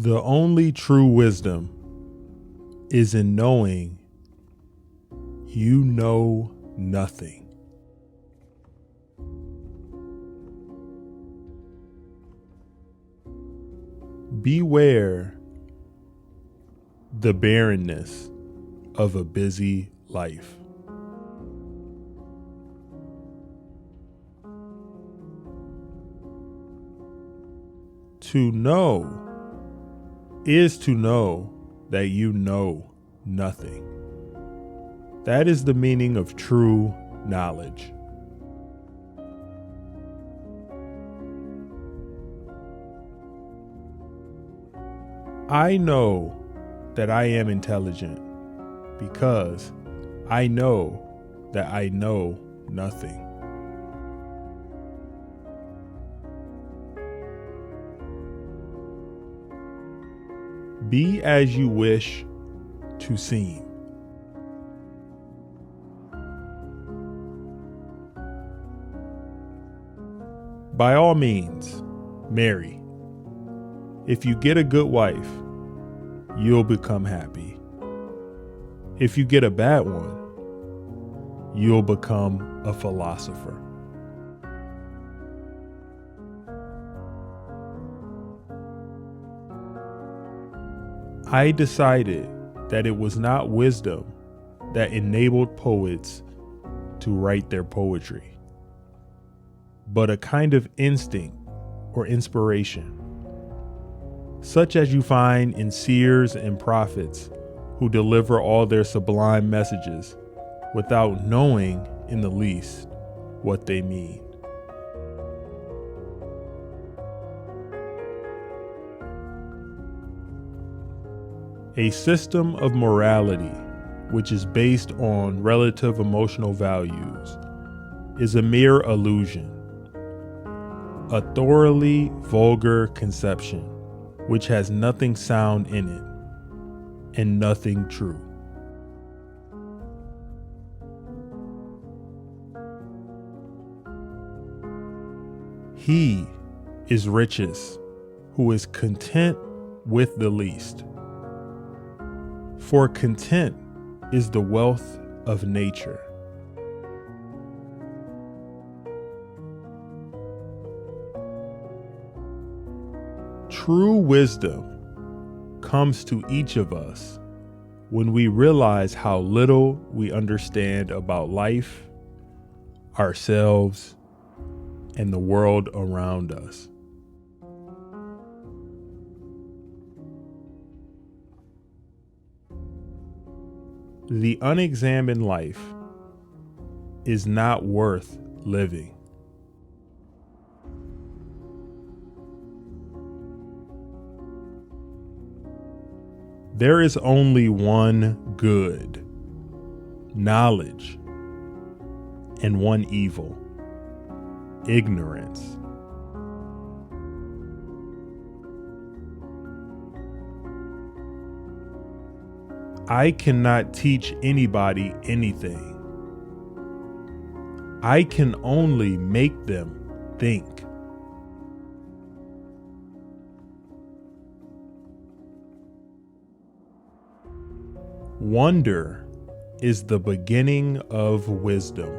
The only true wisdom is in knowing you know nothing. Beware the barrenness of a busy life. To know is to know that you know nothing. That is the meaning of true knowledge. I know that I am intelligent because I know that I know nothing. Be as you wish to seem. By all means, marry. If you get a good wife, you'll become happy. If you get a bad one, you'll become a philosopher. I decided that it was not wisdom that enabled poets to write their poetry, but a kind of instinct or inspiration, such as you find in seers and prophets who deliver all their sublime messages without knowing in the least what they mean. A system of morality which is based on relative emotional values is a mere illusion, a thoroughly vulgar conception which has nothing sound in it and nothing true. He is richest who is content with the least. For content is the wealth of nature. True wisdom comes to each of us when we realize how little we understand about life, ourselves, and the world around us. The unexamined life is not worth living. There is only one good, knowledge, and one evil, ignorance. I cannot teach anybody anything. I can only make them think. Wonder is the beginning of wisdom.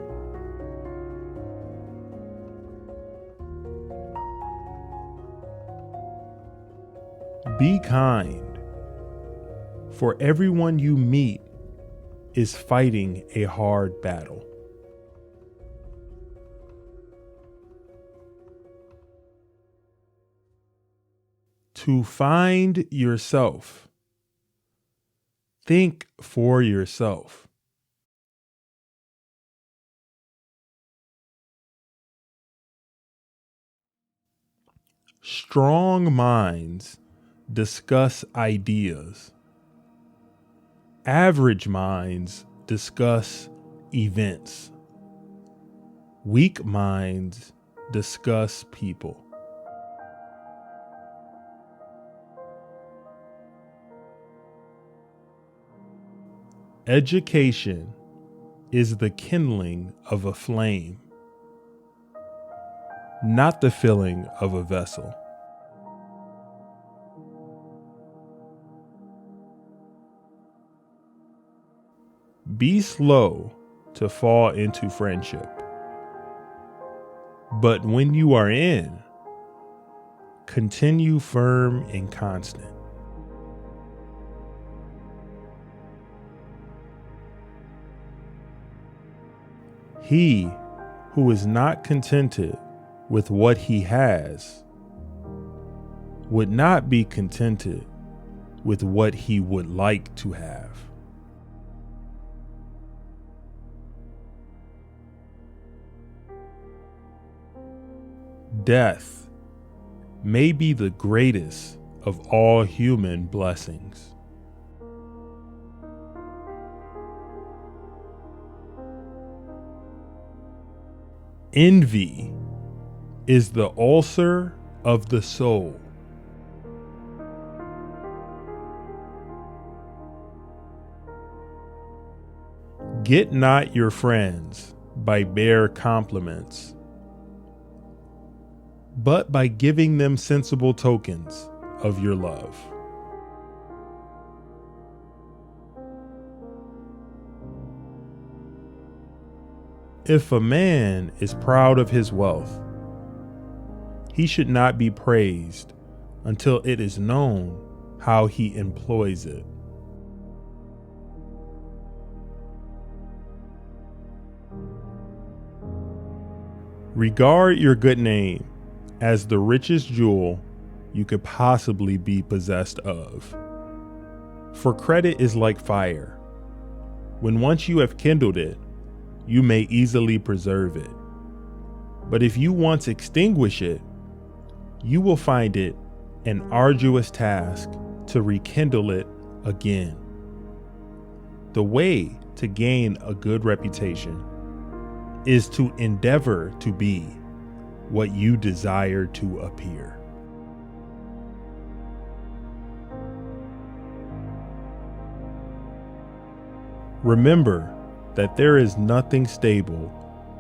Be kind. For everyone you meet is fighting a hard battle. To find yourself, think for yourself. Strong minds discuss ideas. Average minds discuss events. Weak minds discuss people. Education is the kindling of a flame, not the filling of a vessel. Be slow to fall into friendship. But when you are in, continue firm and constant. He who is not contented with what he has would not be contented with what he would like to have. Death may be the greatest of all human blessings. Envy is the ulcer of the soul. Get not your friends by bare compliments, but by giving them sensible tokens of your love. If a man is proud of his wealth, he should not be praised until it is known how he employs it. Regard your good name as the richest jewel you could possibly be possessed of. For credit is like fire. When once you have kindled it, you may easily preserve it. But if you once extinguish it, you will find it an arduous task to rekindle it again. The way to gain a good reputation is to endeavor to be what you desire to appear. Remember that there is nothing stable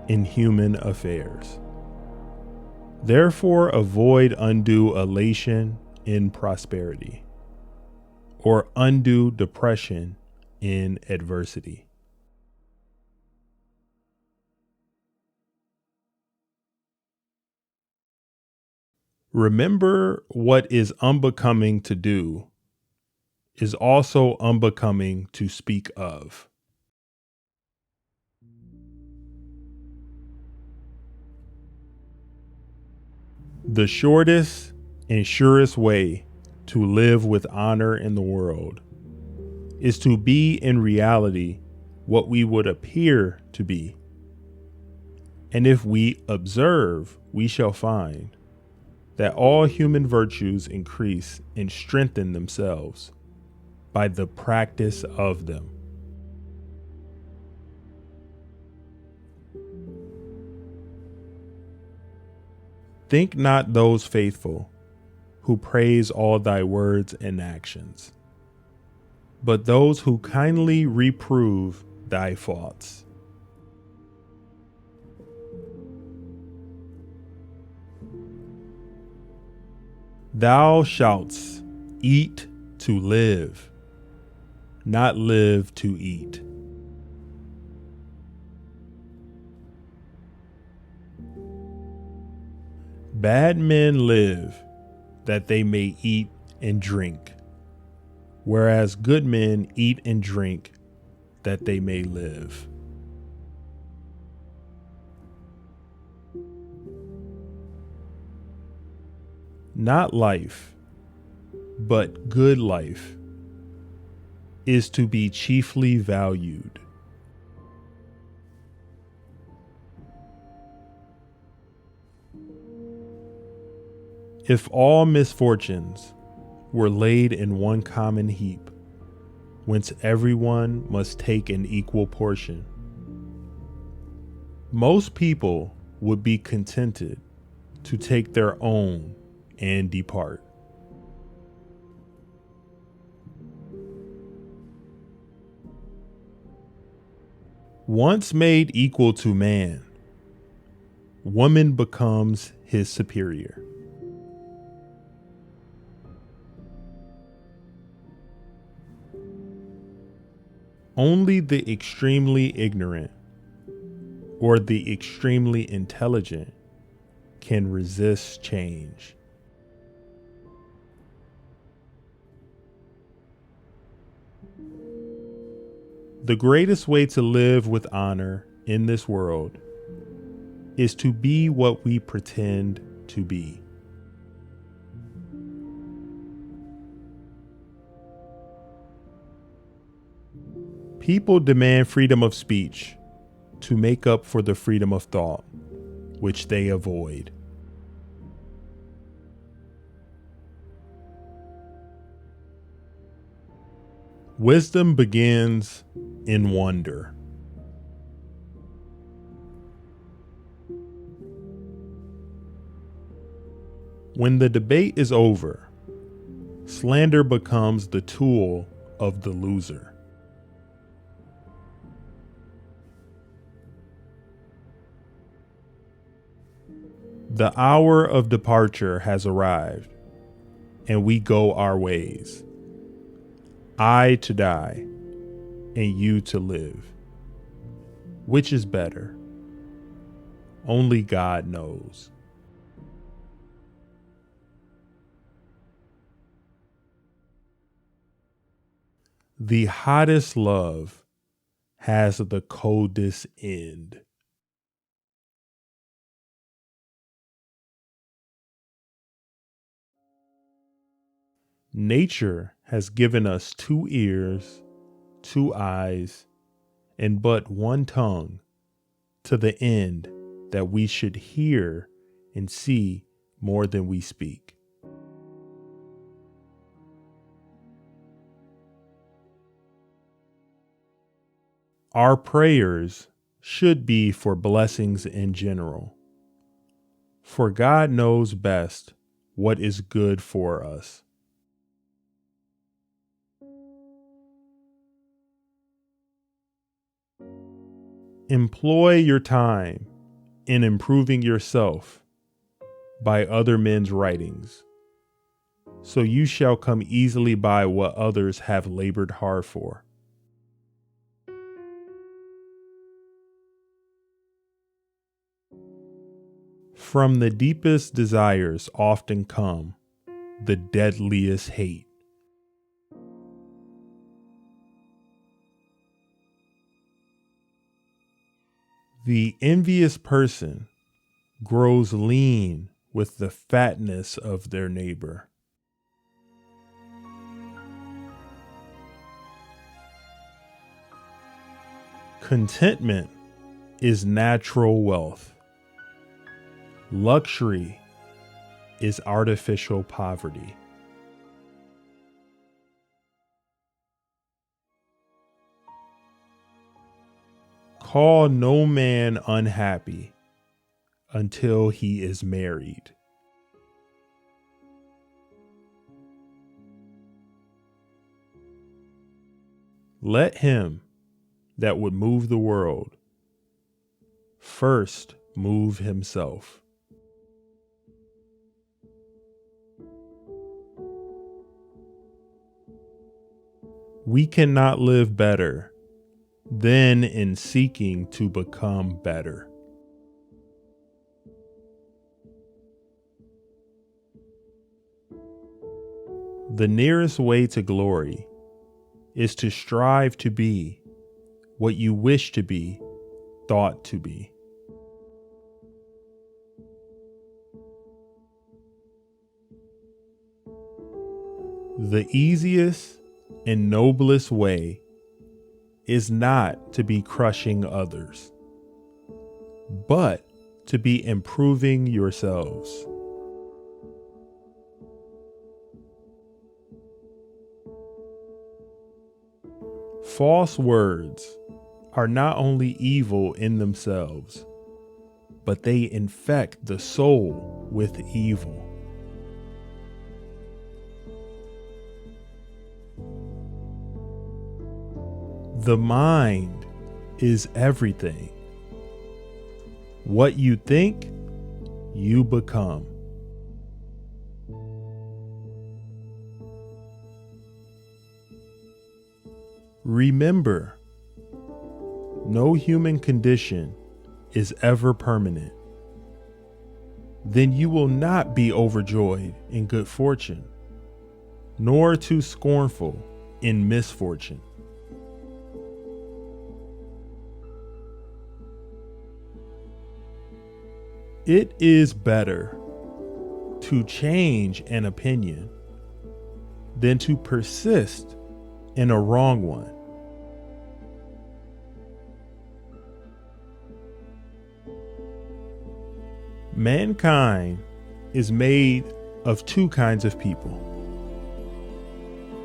in human affairs. Therefore, avoid undue elation in prosperity, or undue depression in adversity. Remember, what is unbecoming to do is also unbecoming to speak of. The shortest and surest way to live with honor in the world is to be in reality what we would appear to be. And if we observe, we shall find that all human virtues increase and strengthen themselves by the practice of them. Think not those faithful who praise all thy words and actions, but those who kindly reprove thy faults. Thou shalt eat to live, not live to eat. Bad men live that they may eat and drink, whereas good men eat and drink that they may live. Not life, but good life is to be chiefly valued. If all misfortunes were laid in one common heap, whence everyone must take an equal portion, most people would be contented to take their own and depart. Once made equal to man, woman becomes his superior. Only the extremely ignorant or the extremely intelligent can resist change. The greatest way to live with honor in this world is to be what we pretend to be. People demand freedom of speech to make up for the freedom of thought, which they avoid. Wisdom begins in wonder. When the debate is over, slander becomes the tool of the loser. The hour of departure has arrived, and we go our ways. I to die, and you to live. Which is better? Only God knows. The hottest love has the coldest end. Nature has given us 2 ears, 2 eyes, and but 1 tongue, to the end that we should hear and see more than we speak. Our prayers should be for blessings in general, for God knows best what is good for us. Employ your time in improving yourself by other men's writings, so you shall come easily by what others have labored hard for. From the deepest desires often come the deadliest hate. The envious person grows lean with the fatness of their neighbor. Contentment is natural wealth. Luxury is artificial poverty. Call no man unhappy until he is married. Let him that would move the world first move himself. We cannot live better than in seeking to become better. The nearest way to glory is to strive to be what you wish to be thought to be. The easiest and noblest way is not to be crushing others, but to be improving yourselves. False words are not only evil in themselves, but they infect the soul with evil. The mind is everything. What you think, you become. Remember no human condition is ever permanent, then you will not be overjoyed in good fortune, nor too scornful in misfortune. It is better to change an opinion than to persist in a wrong one. Mankind is made of two kinds of people: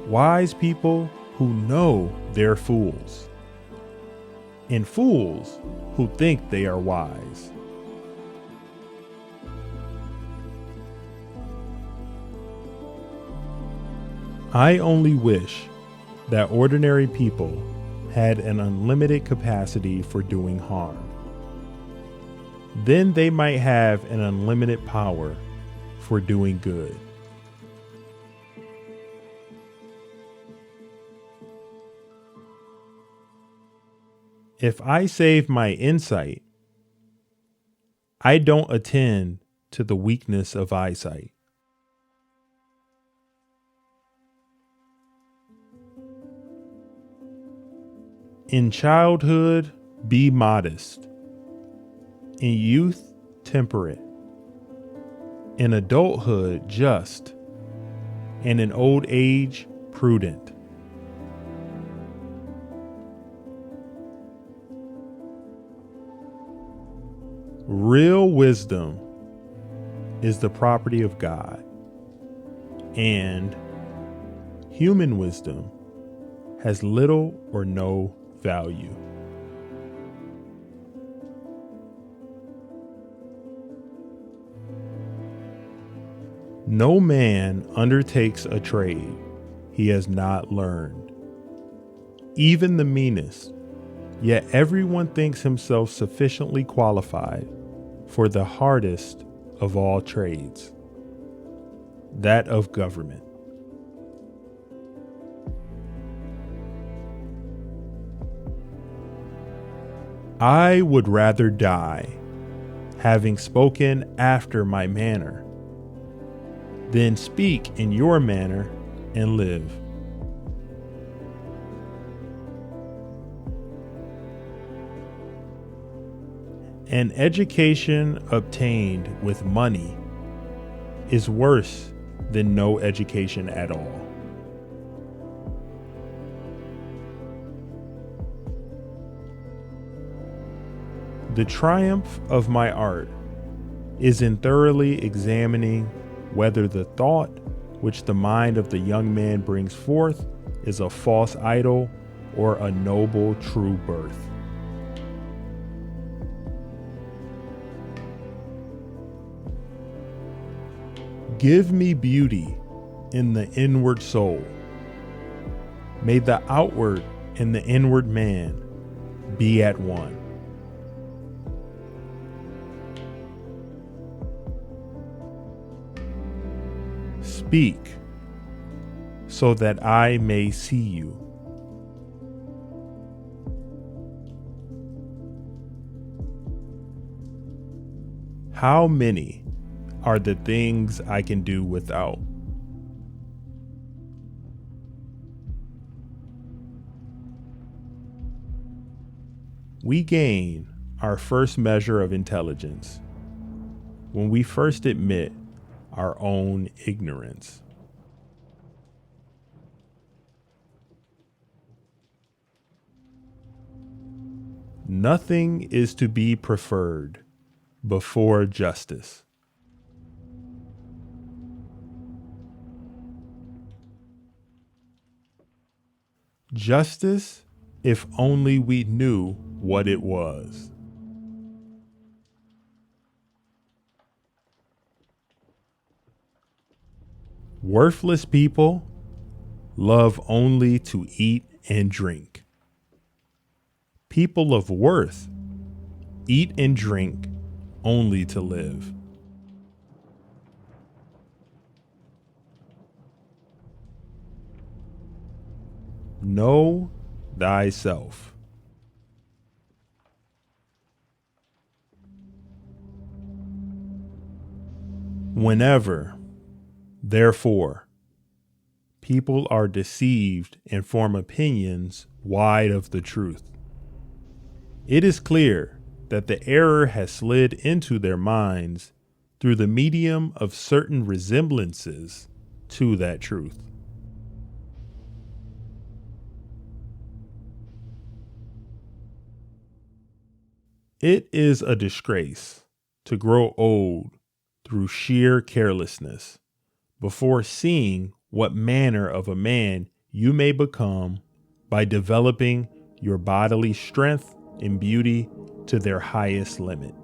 wise people who know they're fools, and fools who think they are wise. I only wish that ordinary people had an unlimited capacity for doing harm. Then they might have an unlimited power for doing good. If I save my insight, I don't attend to the weakness of eyesight. In childhood, be modest. In youth, temperate. In adulthood, just. And in old age, prudent. Real wisdom is the property of God, and human wisdom has little or no value. No man undertakes a trade he has not learned, even the meanest, yet everyone thinks himself sufficiently qualified for the hardest of all trades, that of government. I would rather die, having spoken after my manner, than speak in your manner and live. An education obtained with money is worse than no education at all. The triumph of my art is in thoroughly examining whether the thought which the mind of the young man brings forth is a false idol or a noble true birth. Give me beauty in the inward soul. May the outward and the inward man be at one. Speak, so that I may see you. How many are the things I can do without? We gain our first measure of intelligence when we first admit our own ignorance. Nothing is to be preferred before justice. Justice, if only we knew what it was. Worthless people love only to eat and drink. People of worth eat and drink only to live. Know thyself. Whenever, therefore, people are deceived and form opinions wide of the truth, it is clear that the error has slid into their minds through the medium of certain resemblances to that truth. It is a disgrace to grow old through sheer carelessness before seeing what manner of a man you may become by developing your bodily strength and beauty to their highest limit.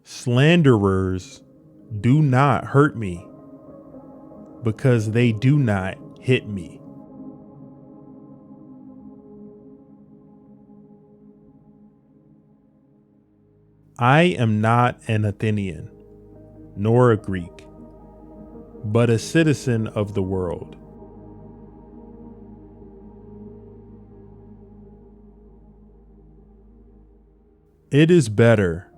Slanderers do not hurt me because they do not hit me. I am not an Athenian, nor a Greek, but a citizen of the world. It is better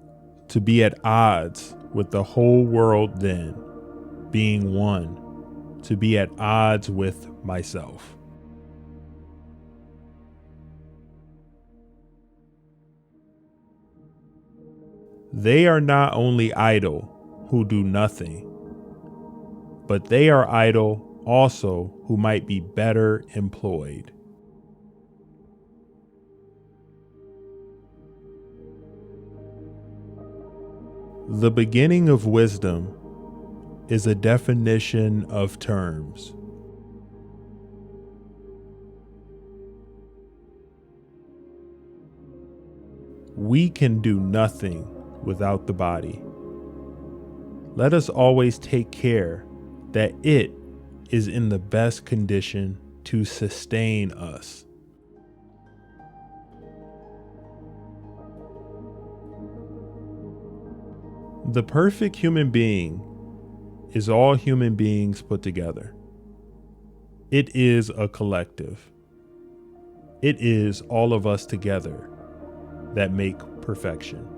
to be at odds with the whole world than, being one, to be at odds with myself. They are not only idle who do nothing, but they are idle also who might be better employed. The beginning of wisdom is a definition of terms. We can do nothing without the body. Let us always take care that it is in the best condition to sustain us. The perfect human being is all human beings put together. It is a collective. It is all of us together that make perfection.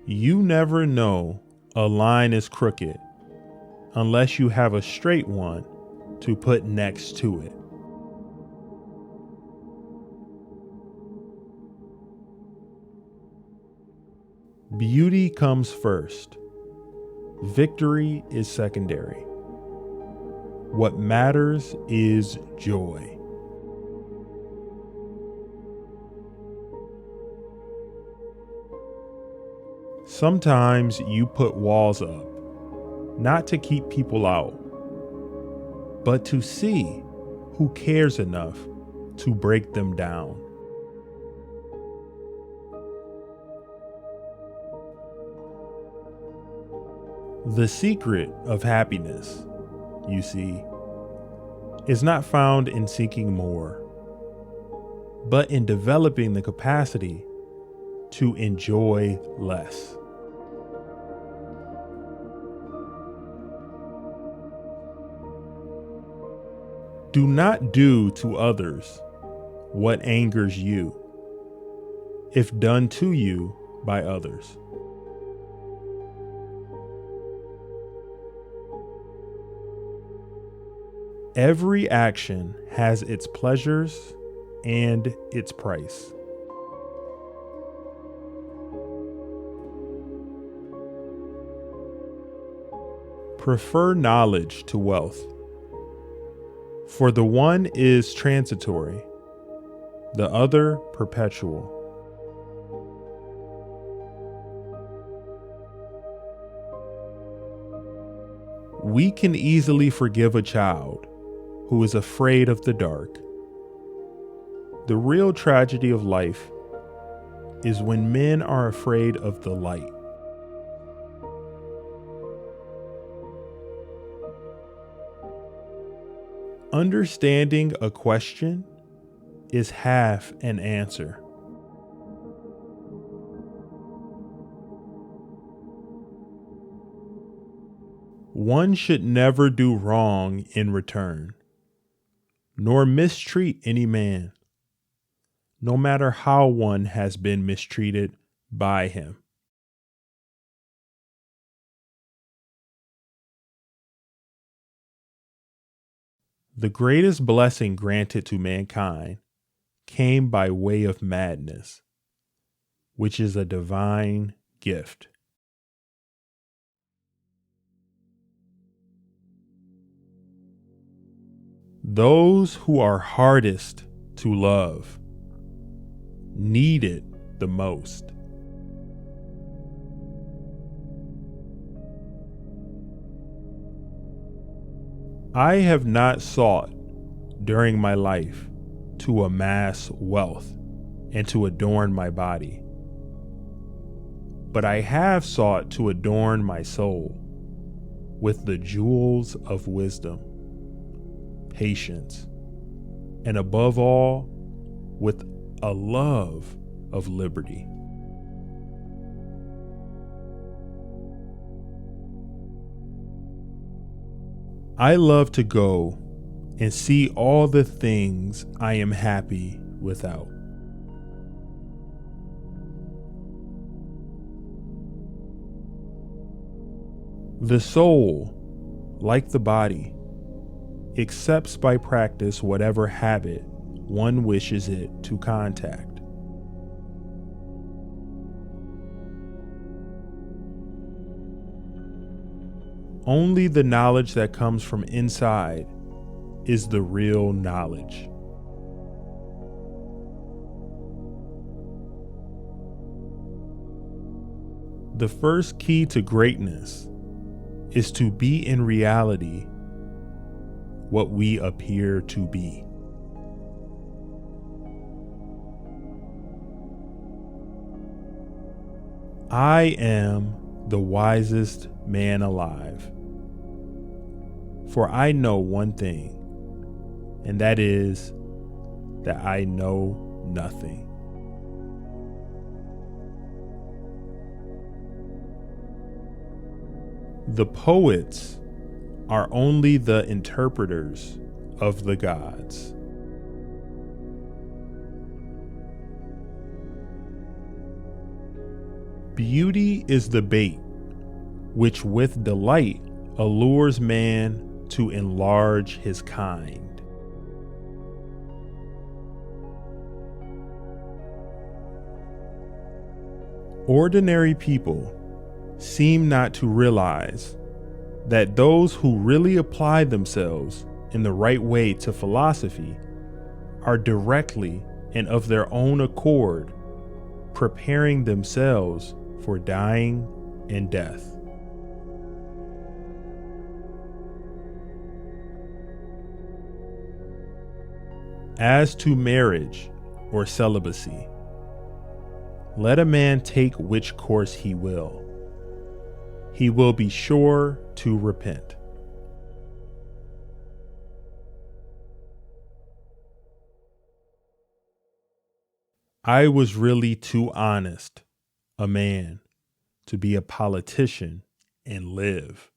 You never know a line is crooked unless you have a straight one to put next to it. Beauty comes first. Victory is secondary. What matters is joy. Sometimes you put walls up, not to keep people out, but to see who cares enough to break them down. The secret of happiness, you see, is not found in seeking more, but in developing the capacity to enjoy less. Do not do to others what angers you, if done to you by others. Every action has its pleasures and its price. Prefer knowledge to wealth, for the one is transitory, the other perpetual. We can easily forgive a child who is afraid of the dark. The real tragedy of life is when men are afraid of the light. Understanding a question is half an answer. One should never do wrong in return, nor mistreat any man, no matter how one has been mistreated by him. The greatest blessing granted to mankind came by way of madness, which is a divine gift. Those who are hardest to love need it the most. I have not sought during my life to amass wealth and to adorn my body, but I have sought to adorn my soul with the jewels of wisdom, patience, and above all, with a love of liberty. I love to go and see all the things I am happy without. The soul, like the body, accepts by practice whatever habit one wishes it to contact. Only the knowledge that comes from inside is the real knowledge. The first key to greatness is to be in reality what we appear to be. I am the wisest man alive, for I know one thing, and that is that I know nothing. The poets are only the interpreters of the gods. Beauty is the bait which with delight allures man to enlarge his kind. Ordinary people seem not to realize that those who really apply themselves in the right way to philosophy are directly and of their own accord preparing themselves for dying and death. As to marriage or celibacy, let a man take which course he will be sure to repent. I was really too honest a man to be a politician and live.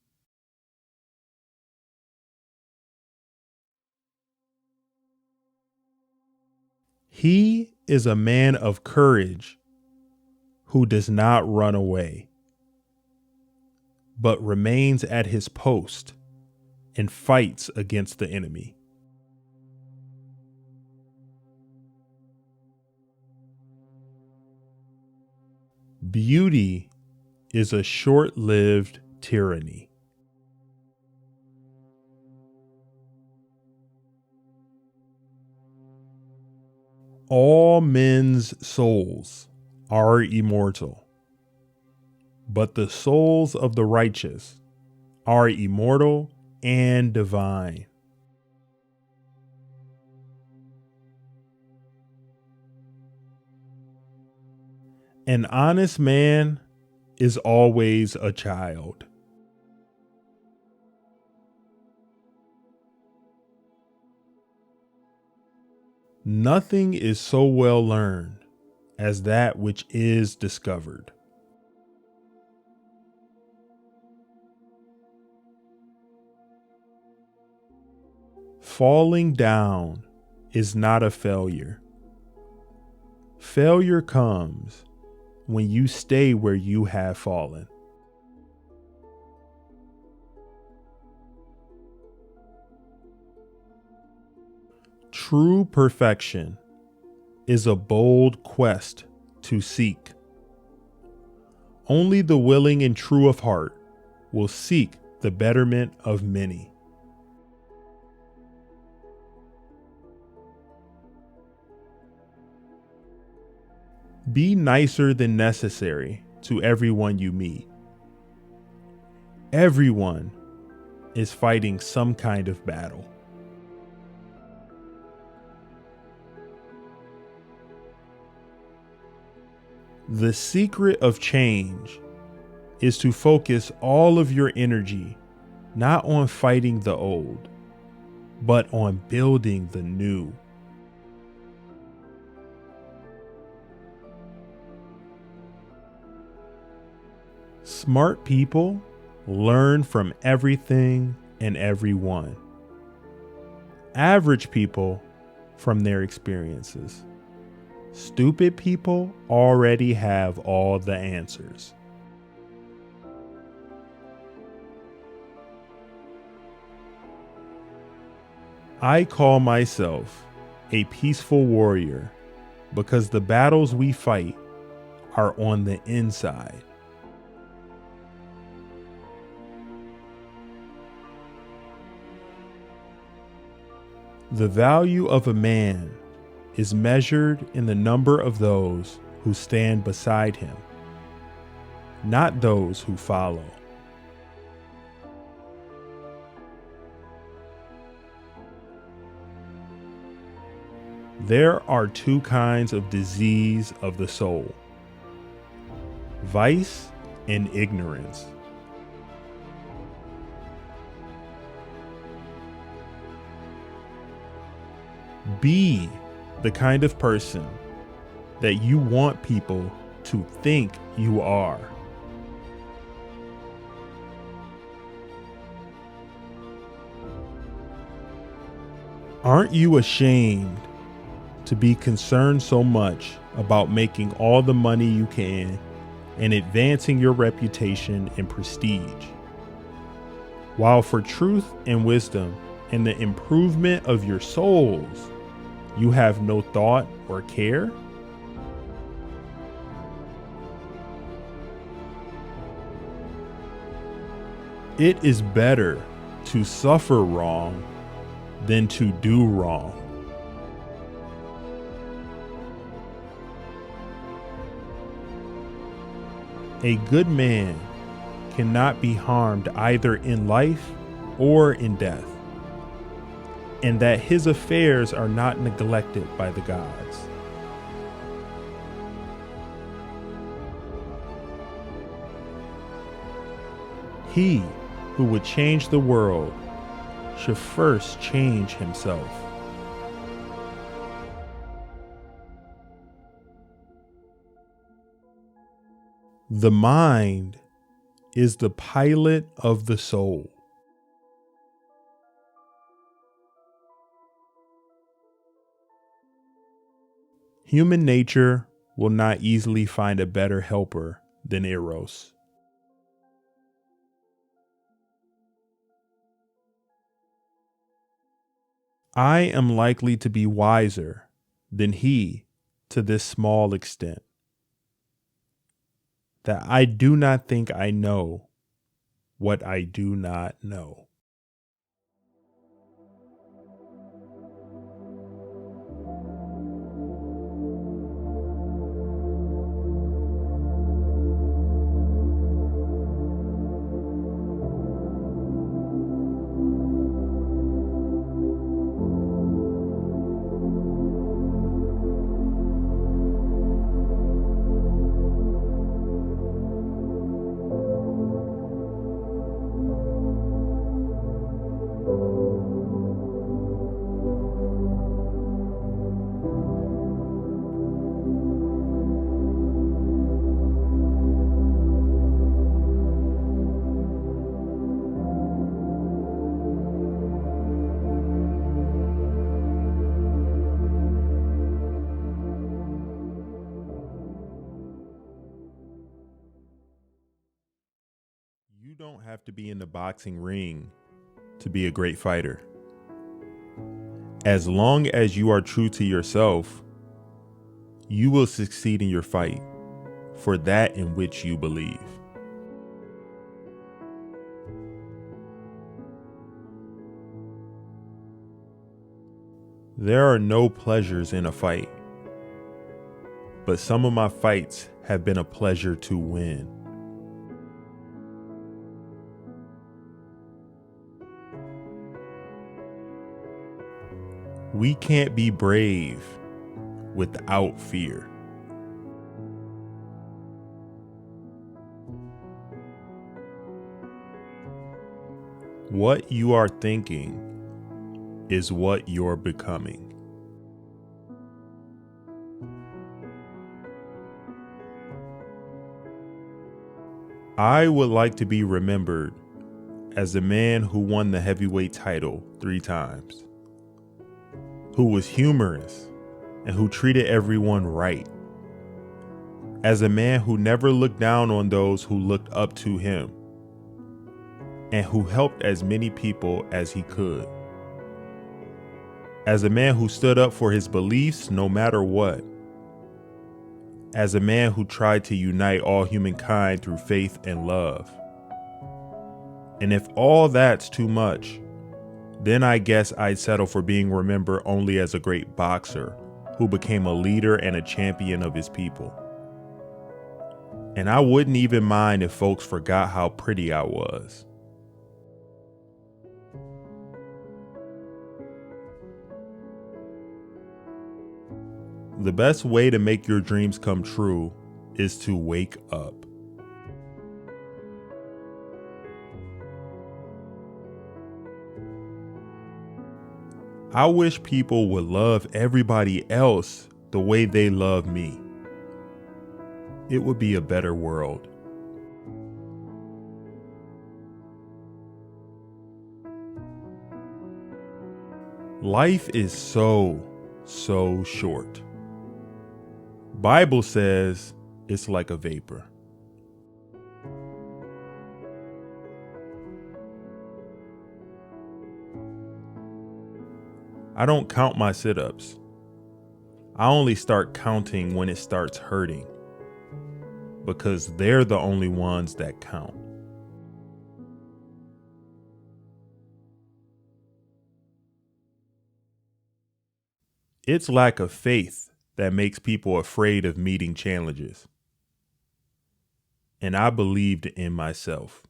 He is a man of courage who does not run away, but remains at his post and fights against the enemy. Beauty is a short-lived tyranny. All men's souls are immortal, but the souls of the righteous are immortal and divine. An honest man is always a child. Nothing is so well learned as that which is discovered. Falling down is not a failure. Failure comes when you stay where you have fallen. True perfection is a bold quest to seek. Only the willing and true of heart will seek the betterment of many. Be nicer than necessary to everyone you meet. Everyone is fighting some kind of battle. The secret of change is to focus all of your energy not on fighting the old, but on building the new. Smart people learn from everything and everyone. Average people from their experiences. Stupid people already have all the answers. I call myself a peaceful warrior because the battles we fight are on the inside. The value of a man is measured in the number of those who stand beside him, not those who follow. There are two kinds of disease of the soul: vice and ignorance. Be the kind of person that you want people to think you are. Aren't you ashamed to be concerned so much about making all the money you can and advancing your reputation and prestige, while for truth and wisdom and the improvement of your souls, you have no thought or care? It is better to suffer wrong than to do wrong. A good man cannot be harmed either in life or in death, and that his affairs are not neglected by the gods. He who would change the world should first change himself. The mind is the pilot of the soul. Human nature will not easily find a better helper than Eros. I am likely to be wiser than he to this small extent, that I do not think I know what I do not know. have to be in the boxing ring to be a great fighter. As long as you are true to yourself, you will succeed in your fight for that in which you believe. There are no pleasures in a fight, but some of my fights have been a pleasure to win. We can't be brave without fear. What you are thinking is what you're becoming. I would like to be remembered as the man who won the heavyweight title 3 times, who was humorous and who treated everyone right, as a man who never looked down on those who looked up to him, and who helped as many people as he could, as a man who stood up for his beliefs no matter what, as a man who tried to unite all humankind through faith and love. And if all that's too much, then I guess I'd settle for being remembered only as a great boxer who became a leader and a champion of his people. And I wouldn't even mind if folks forgot how pretty I was. The best way to make your dreams come true is to wake up. I wish people would love everybody else the way they love me. It would be a better world. Life is so short. Bible says it's like a vapor. I don't count my sit-ups. I only start counting when it starts hurting, because they're the only ones that count. It's lack of faith that makes people afraid of meeting challenges. And I believed in myself.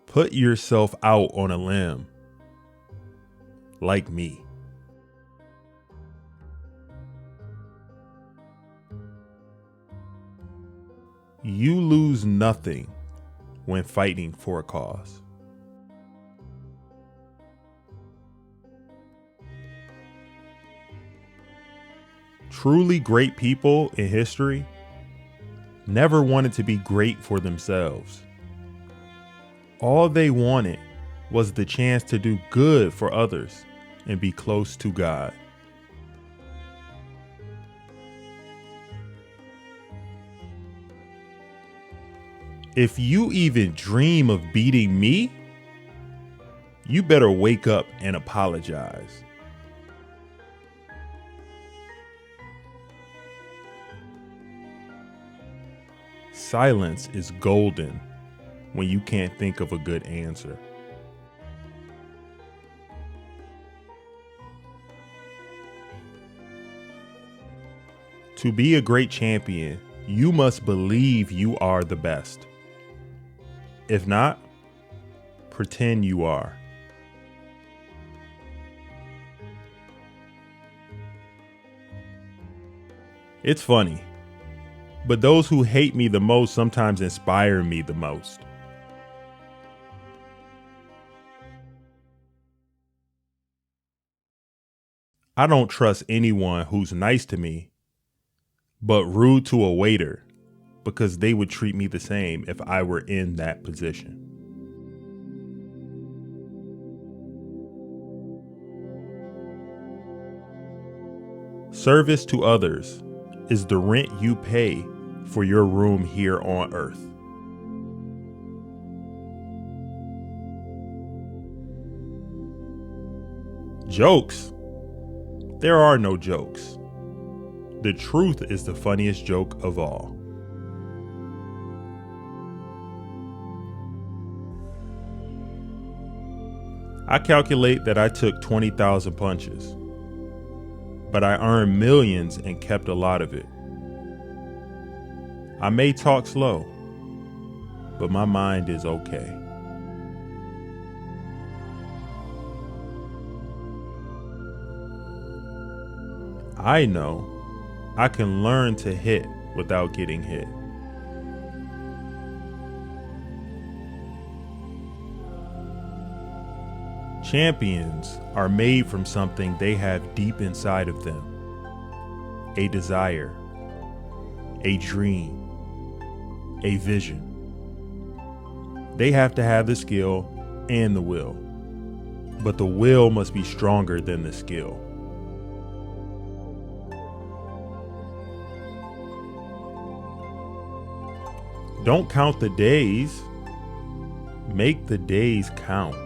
Put yourself out on a limb, like me. You lose nothing when fighting for a cause. Truly great people in history never wanted to be great for themselves. All they wanted was the chance to do good for others and be close to God. If you even dream of beating me, you better wake up and apologize. Silence is golden when you can't think of a good answer. To be a great champion, you must believe you are the best. If not, pretend you are. It's funny, but those who hate me the most sometimes inspire me the most. I don't trust anyone who's nice to me, but rude to a waiter, because they would treat me the same if I were in that position. Service to others is the rent you pay for your room here on earth. Jokes? There are no jokes. The truth is the funniest joke of all. I calculate that I took 20,000 punches, but I earned millions and kept a lot of it. I may talk slow, but my mind is okay. I know I can learn to hit without getting hit. Champions are made from something they have deep inside of them. A desire, a dream, a vision. They have to have the skill and the will, but the will must be stronger than the skill. Don't count the days, make the days count.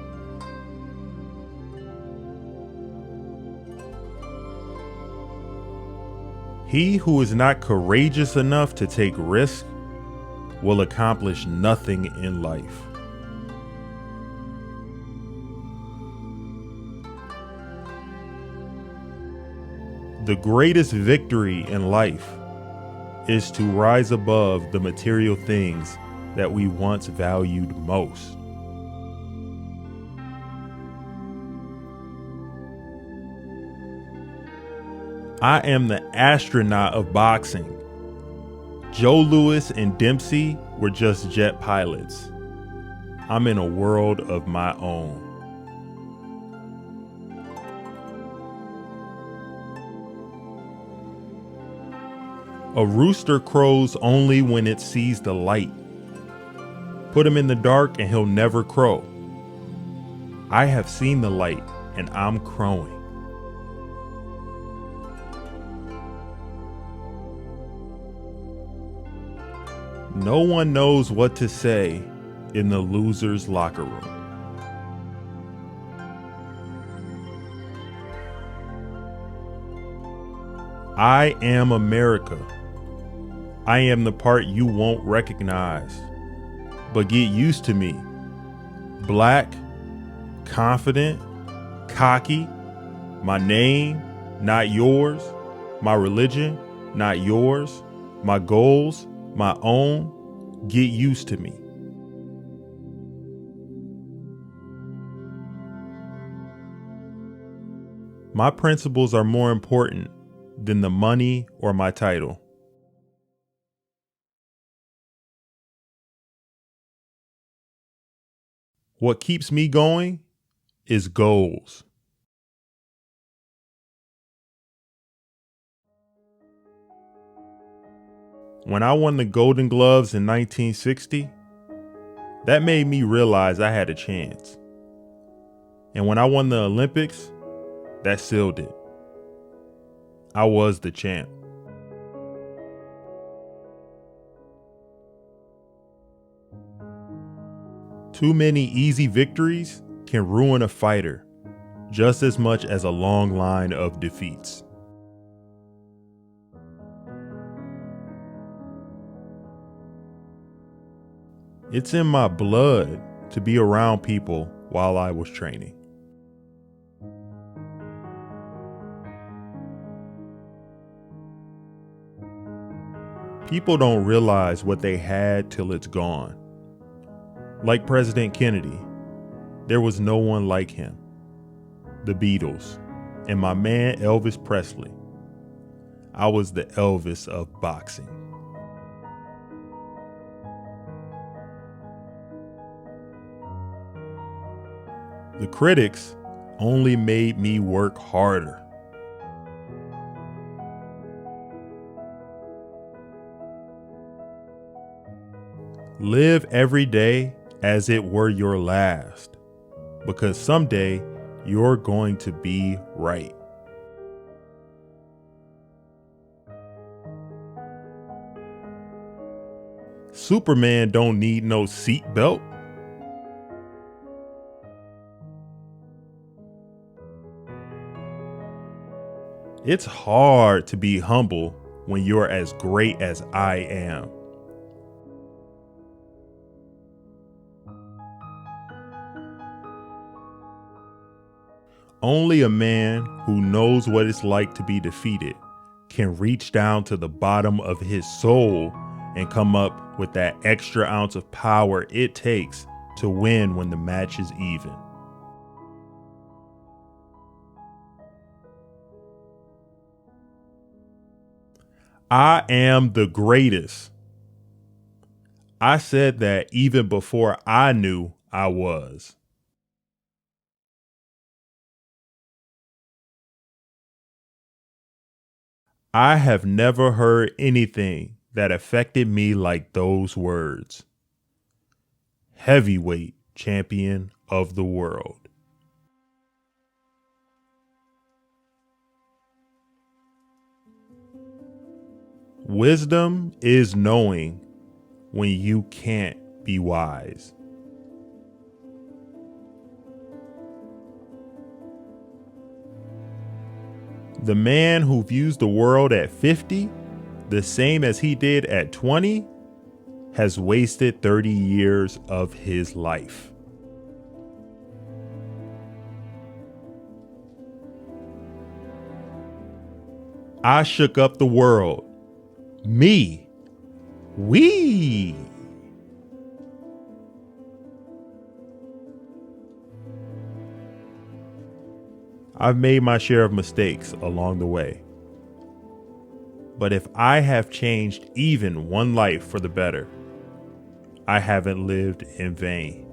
He who is not courageous enough to take risks will accomplish nothing in life. The greatest victory in life is to rise above the material things that we once valued most. I am the astronaut of boxing. Joe Louis and Dempsey were just jet pilots. I'm in a world of my own. A rooster crows only when it sees the light. Put him in the dark and he'll never crow. I have seen the light and I'm crowing. No one knows what to say in the loser's locker room. I am America. I am the part you won't recognize, but get used to me. Black, confident, cocky, my name, not yours, my religion, not yours, my goals, my own. Get used to me. My principles are more important than the money or my title. What keeps me going is goals. When I won the Golden Gloves in 1960, that made me realize I had a chance. And when I won the Olympics, that sealed it. I was the champ. Too many easy victories can ruin a fighter just as much as a long line of defeats. It's in my blood to be around people while I was training. People don't realize what they had till it's gone. Like President Kennedy, there was no one like him. The Beatles, and my man Elvis Presley. I was the Elvis of boxing. The critics only made me work harder. Live every day as it were your last, because someday you're going to be right. Superman don't need no seatbelt. It's hard to be humble when you're as great as I am. Only a man who knows what it's like to be defeated can reach down to the bottom of his soul and come up with that extra ounce of power it takes to win when the match is even. I am the greatest. I said that even before I knew I was. I have never heard anything that affected me like those words. Heavyweight champion of the world. Wisdom is knowing when you can't be wise. The man who views the world at 50, the same as he did at 20, has wasted 30 years of his life. I shook up the world. Me. We. I've made my share of mistakes along the way. But if I have changed even one life for the better, I haven't lived in vain.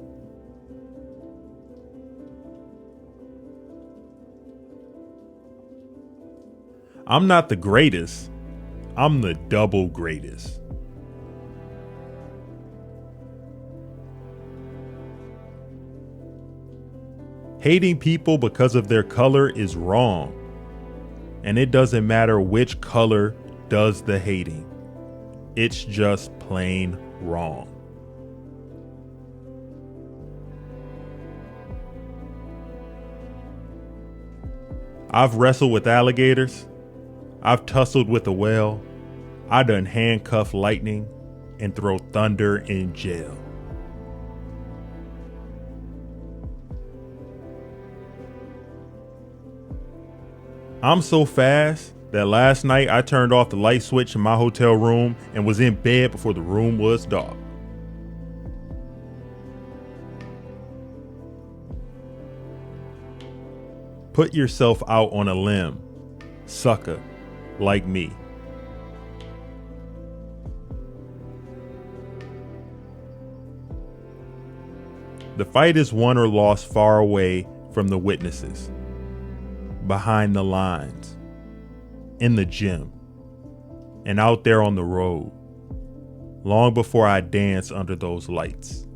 I'm not the greatest. I'm the double greatest. Hating people because of their color is wrong. And it doesn't matter which color does the hating. It's just plain wrong. I've wrestled with alligators. I've tussled with a whale. I done handcuff lightning and throw thunder in jail. I'm so fast that last night I turned off the light switch in my hotel room and was in bed before the room was dark. Put yourself out on a limb, sucker, like me. The fight is won or lost far away from the witnesses, behind the lines, in the gym, and out there on the road, long before I dance under those lights.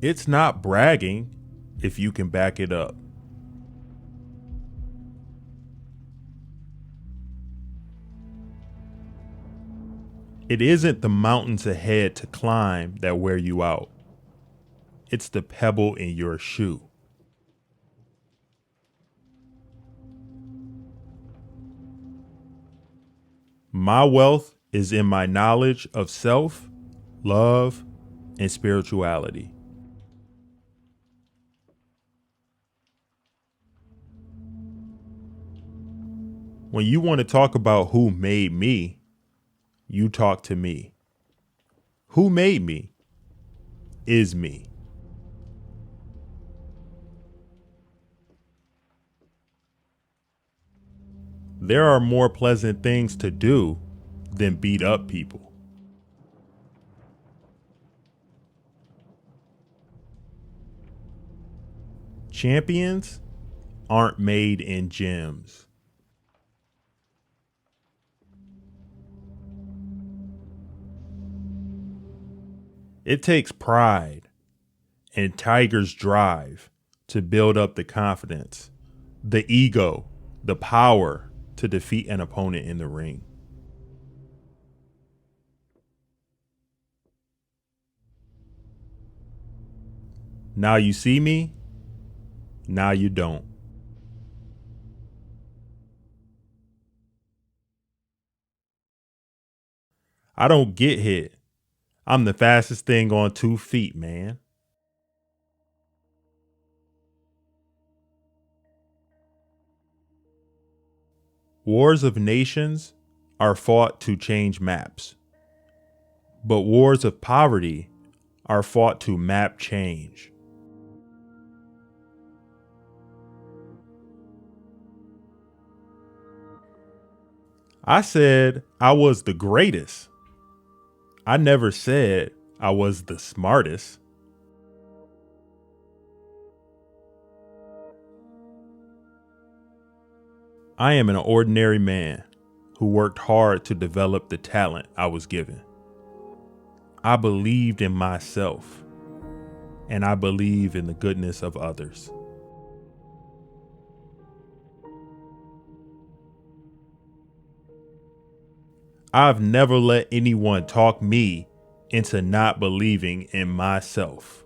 It's not bragging if you can back it up. It isn't the mountains ahead to climb that wear you out. It's the pebble in your shoe. My wealth is in my knowledge of self, love, and spirituality. When you want to talk about who made me, you talk to me. Who made me is me. There are more pleasant things to do than beat up people. Champions aren't made in gyms. It takes pride and tiger's drive to build up the confidence, the ego the power to defeat an opponent in the ring. Now you see me, now you don't. I don't get hit. I'm the fastest thing on 2 feet, man. Wars of nations are fought to change maps, but wars of poverty are fought to map change. I said I was the greatest. I never said I was the smartest. I am an ordinary man who worked hard to develop the talent I was given. I believed in myself, and I believe in the goodness of others. I've never let anyone talk me into not believing in myself.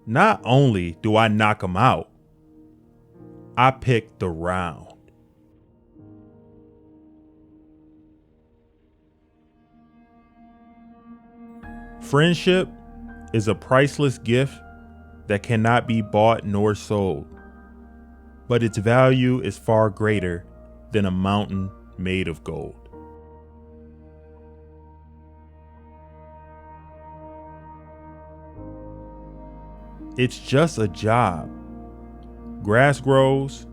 Not only do I knock them out, I pick the round. Friendship is a priceless gift that cannot be bought nor sold, but its value is far greater than a mountain made of gold. It's just a job. Grass grows,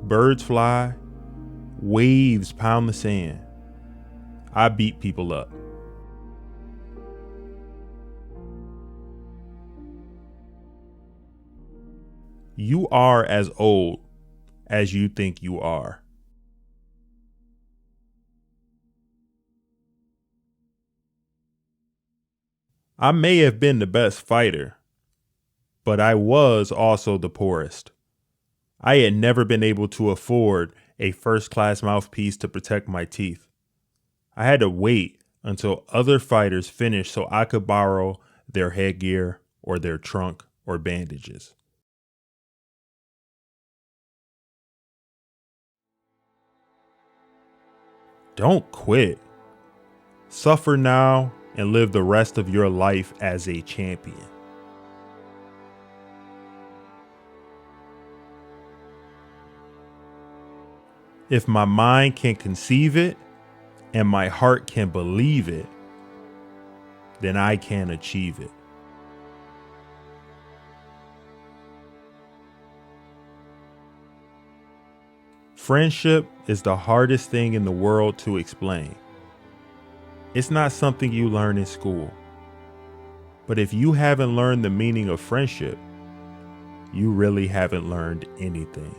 birds fly, waves pound the sand. I beat people up. You are as old as you think you are. I may have been the best fighter, but I was also the poorest. I had never been able to afford a first-class mouthpiece to protect my teeth. I had to wait until other fighters finished so I could borrow their headgear or their trunk or bandages. Don't quit. Suffer now and live the rest of your life as a champion. If my mind can conceive it and my heart can believe it, then I can achieve it. Friendship is the hardest thing in the world to explain. It's not something you learn in school. But if you haven't learned the meaning of friendship, you really haven't learned anything.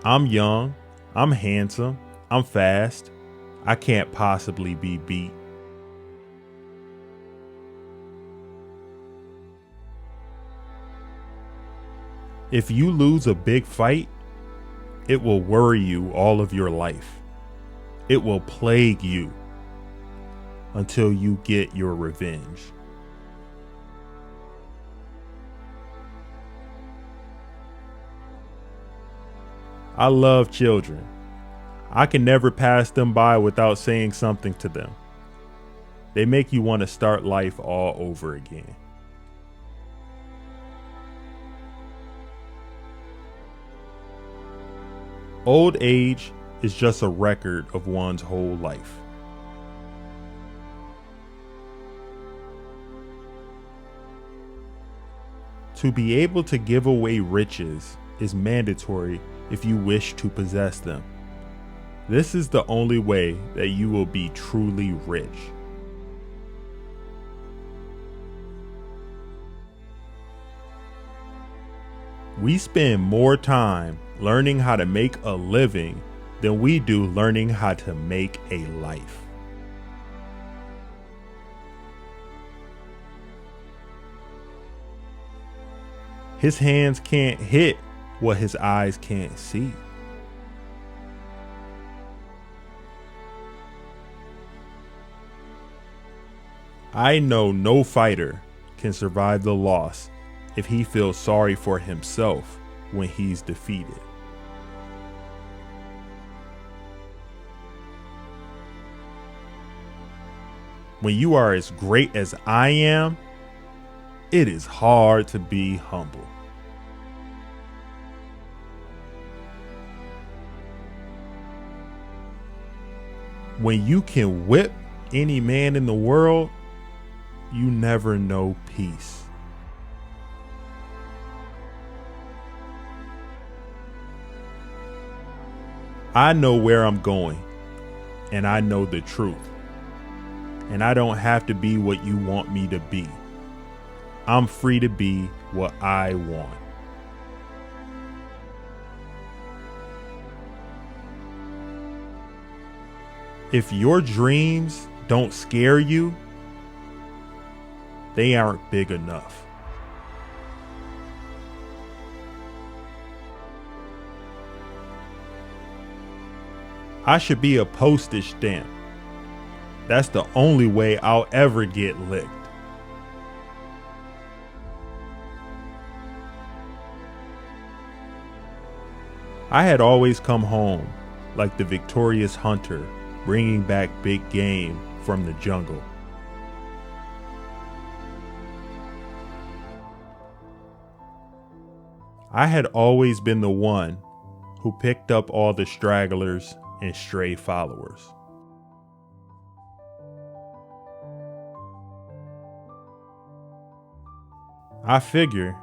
I'm young, I'm handsome, I'm fast. I can't possibly be beat. If you lose a big fight, it will worry you all of your life. It will plague you until you get your revenge. I love children. I can never pass them by without saying something to them. They make you want to start life all over again. Old age is just a record of one's whole life. To be able to give away riches is mandatory if you wish to possess them. This is the only way that you will be truly rich. We spend more time learning how to make a living than we do learning how to make a life. His hands can't hit what his eyes can't see. I know no fighter can survive the loss if he feels sorry for himself when he's defeated. When you are as great as I am, it is hard to be humble. When you can whip any man in the world, you never know peace. I know where I'm going, and I know the truth. And I don't have to be what you want me to be. I'm free to be what I want. If your dreams don't scare you, they aren't big enough. I should be a postage stamp. That's the only way I'll ever get licked. I had always come home like the victorious hunter, bringing back big game from the jungle. I had always been the one who picked up all the stragglers and stray followers. I figure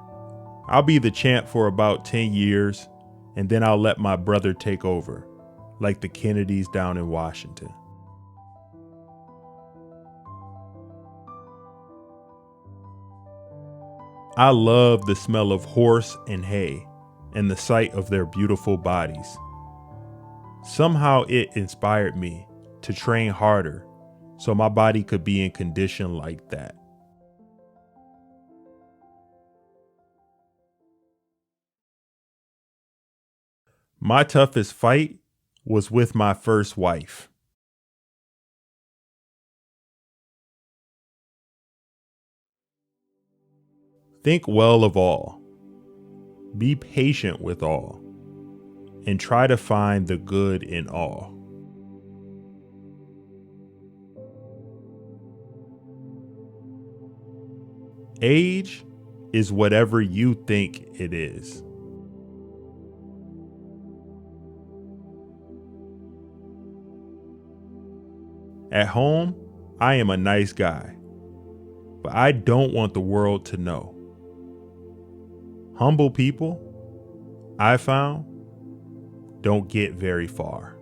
I'll be the champ for about 10 years, and then I'll let my brother take over, like the Kennedys down in Washington. I love the smell of horse and hay and the sight of their beautiful bodies. Somehow it inspired me to train harder so my body could be in condition like that. My toughest fight was with my first wife. Think well of all. Be patient with all. And try to find the good in all. Age is whatever you think it is. At home, I am a nice guy, but I don't want the world to know. Humble people, I found, don't get very far.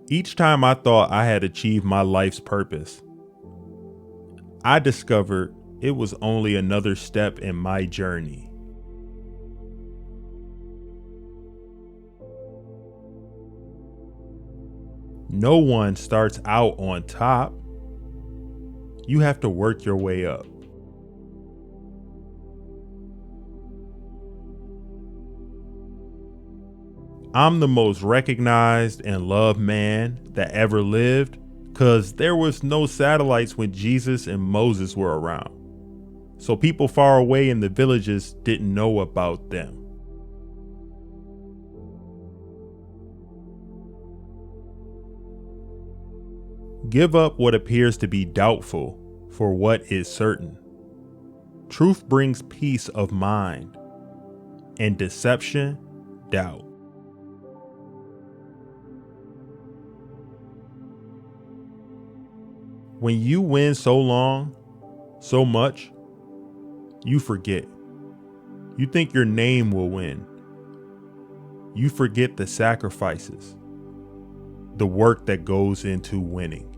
Each time I thought I had achieved my life's purpose, I discovered it was only another step in my journey. No one starts out on top. You have to work your way up. I'm the most recognized and loved man that ever lived because there was no satellites when Jesus and Moses were around. So people far away in the villages didn't know about them. Give up what appears to be doubtful for what is certain. Truth brings peace of mind, and deception, doubt. When you win so long, so much, you forget. You think your name will win. You forget the sacrifices, the work that goes into winning.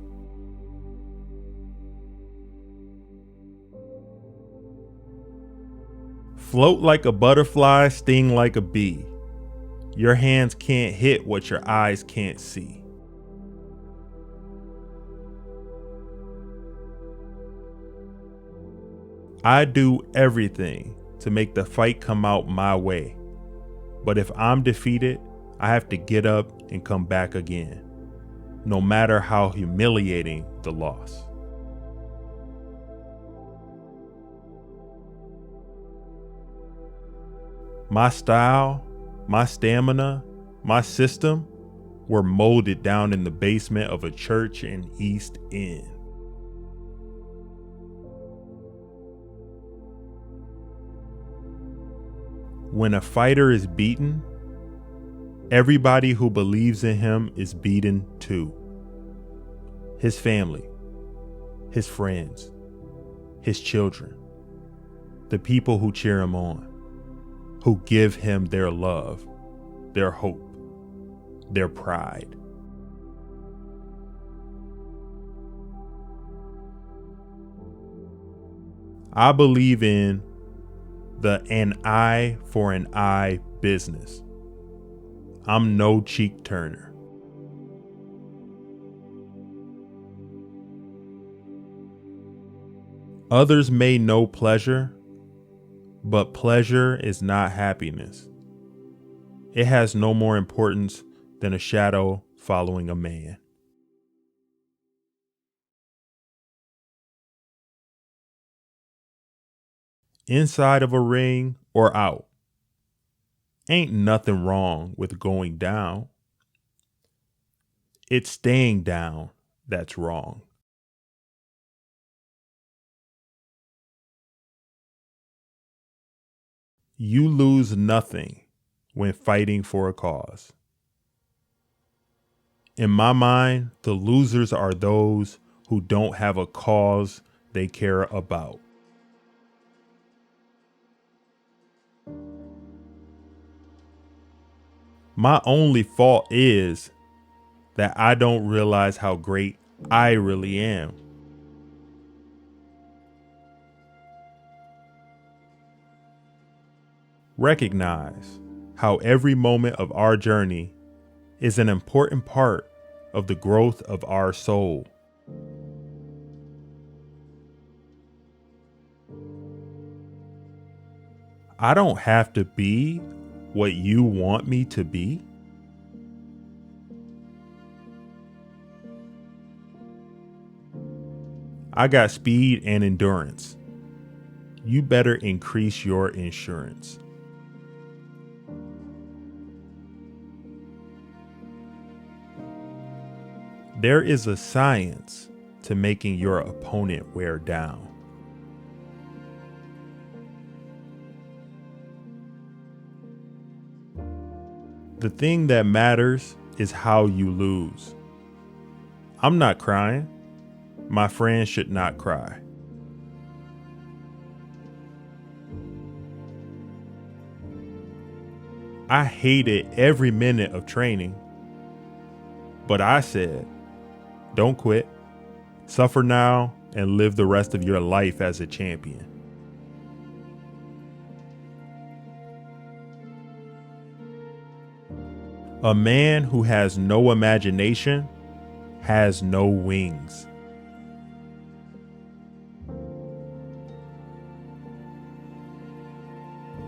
Float like a butterfly, sting like a bee. Your hands can't hit what your eyes can't see. I do everything to make the fight come out my way. But if I'm defeated, I have to get up and come back again, no matter how humiliating the loss. My style, my stamina, my system were molded down in the basement of a church in East End. When a fighter is beaten, everybody who believes in him is beaten too. His family, his friends, his children, the people who cheer him on, who give him their love, their hope, their pride. I believe in the an eye for an eye business. I'm no cheek turner. Others may know pleasure, but pleasure is not happiness. It has no more importance than a shadow following a man. Inside of a ring or out, ain't nothing wrong with going down. It's staying down that's wrong. You lose nothing when fighting for a cause. In my mind, the losers are those who don't have a cause they care about. My only fault is that I don't realize how great I really am. Recognize how every moment of our journey is an important part of the growth of our soul. I don't have to be what you want me to be. I got speed and endurance. You better increase your insurance. There is a science to making your opponent wear down. The thing that matters is how you lose. I'm not crying. My friend should not cry. I hated every minute of training, but I said, don't quit. Suffer now and live the rest of your life as a champion. A man who has no imagination has no wings.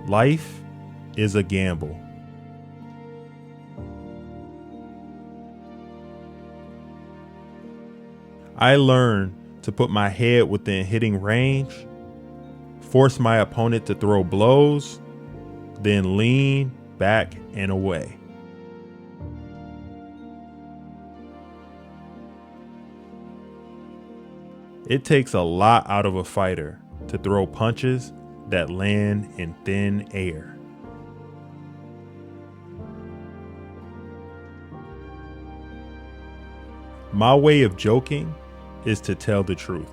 Life is a gamble. I learned to put my head within hitting range, force my opponent to throw blows, then lean back and away. It takes a lot out of a fighter to throw punches that land in thin air. My way of joking is to tell the truth.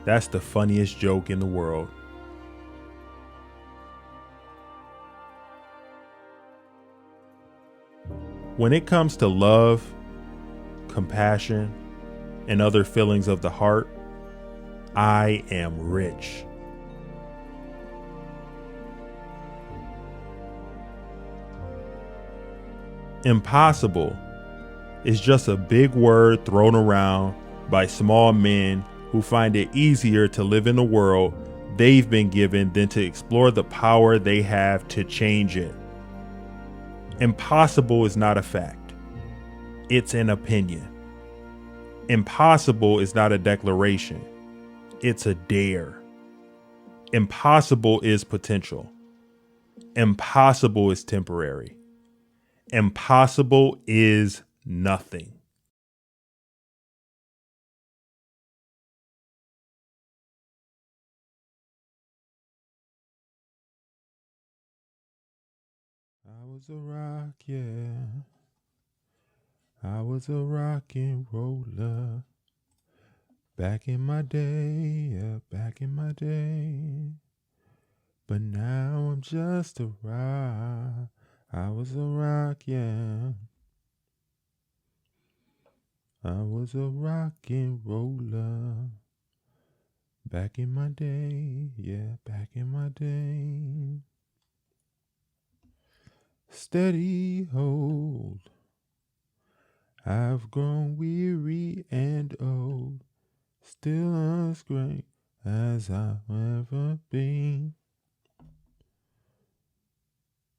That's the funniest joke in the world. When it comes to love, compassion, and other feelings of the heart, I am rich. Impossible is just a big word thrown around by small men who find it easier to live in the world they've been given than to explore the power they have to change it. Impossible is not a fact. It's an opinion. Impossible is not a declaration. It's a dare. Impossible is potential. Impossible is temporary. Impossible is nothing. I was a rock, yeah. I was a rock and roller. Back in my day, yeah, back in my day. But now I'm just a rock. I was a rock, yeah. I was a rock and roller. Back in my day, yeah, back in my day. Steady hold. I've grown weary and old, still as great as I've ever been.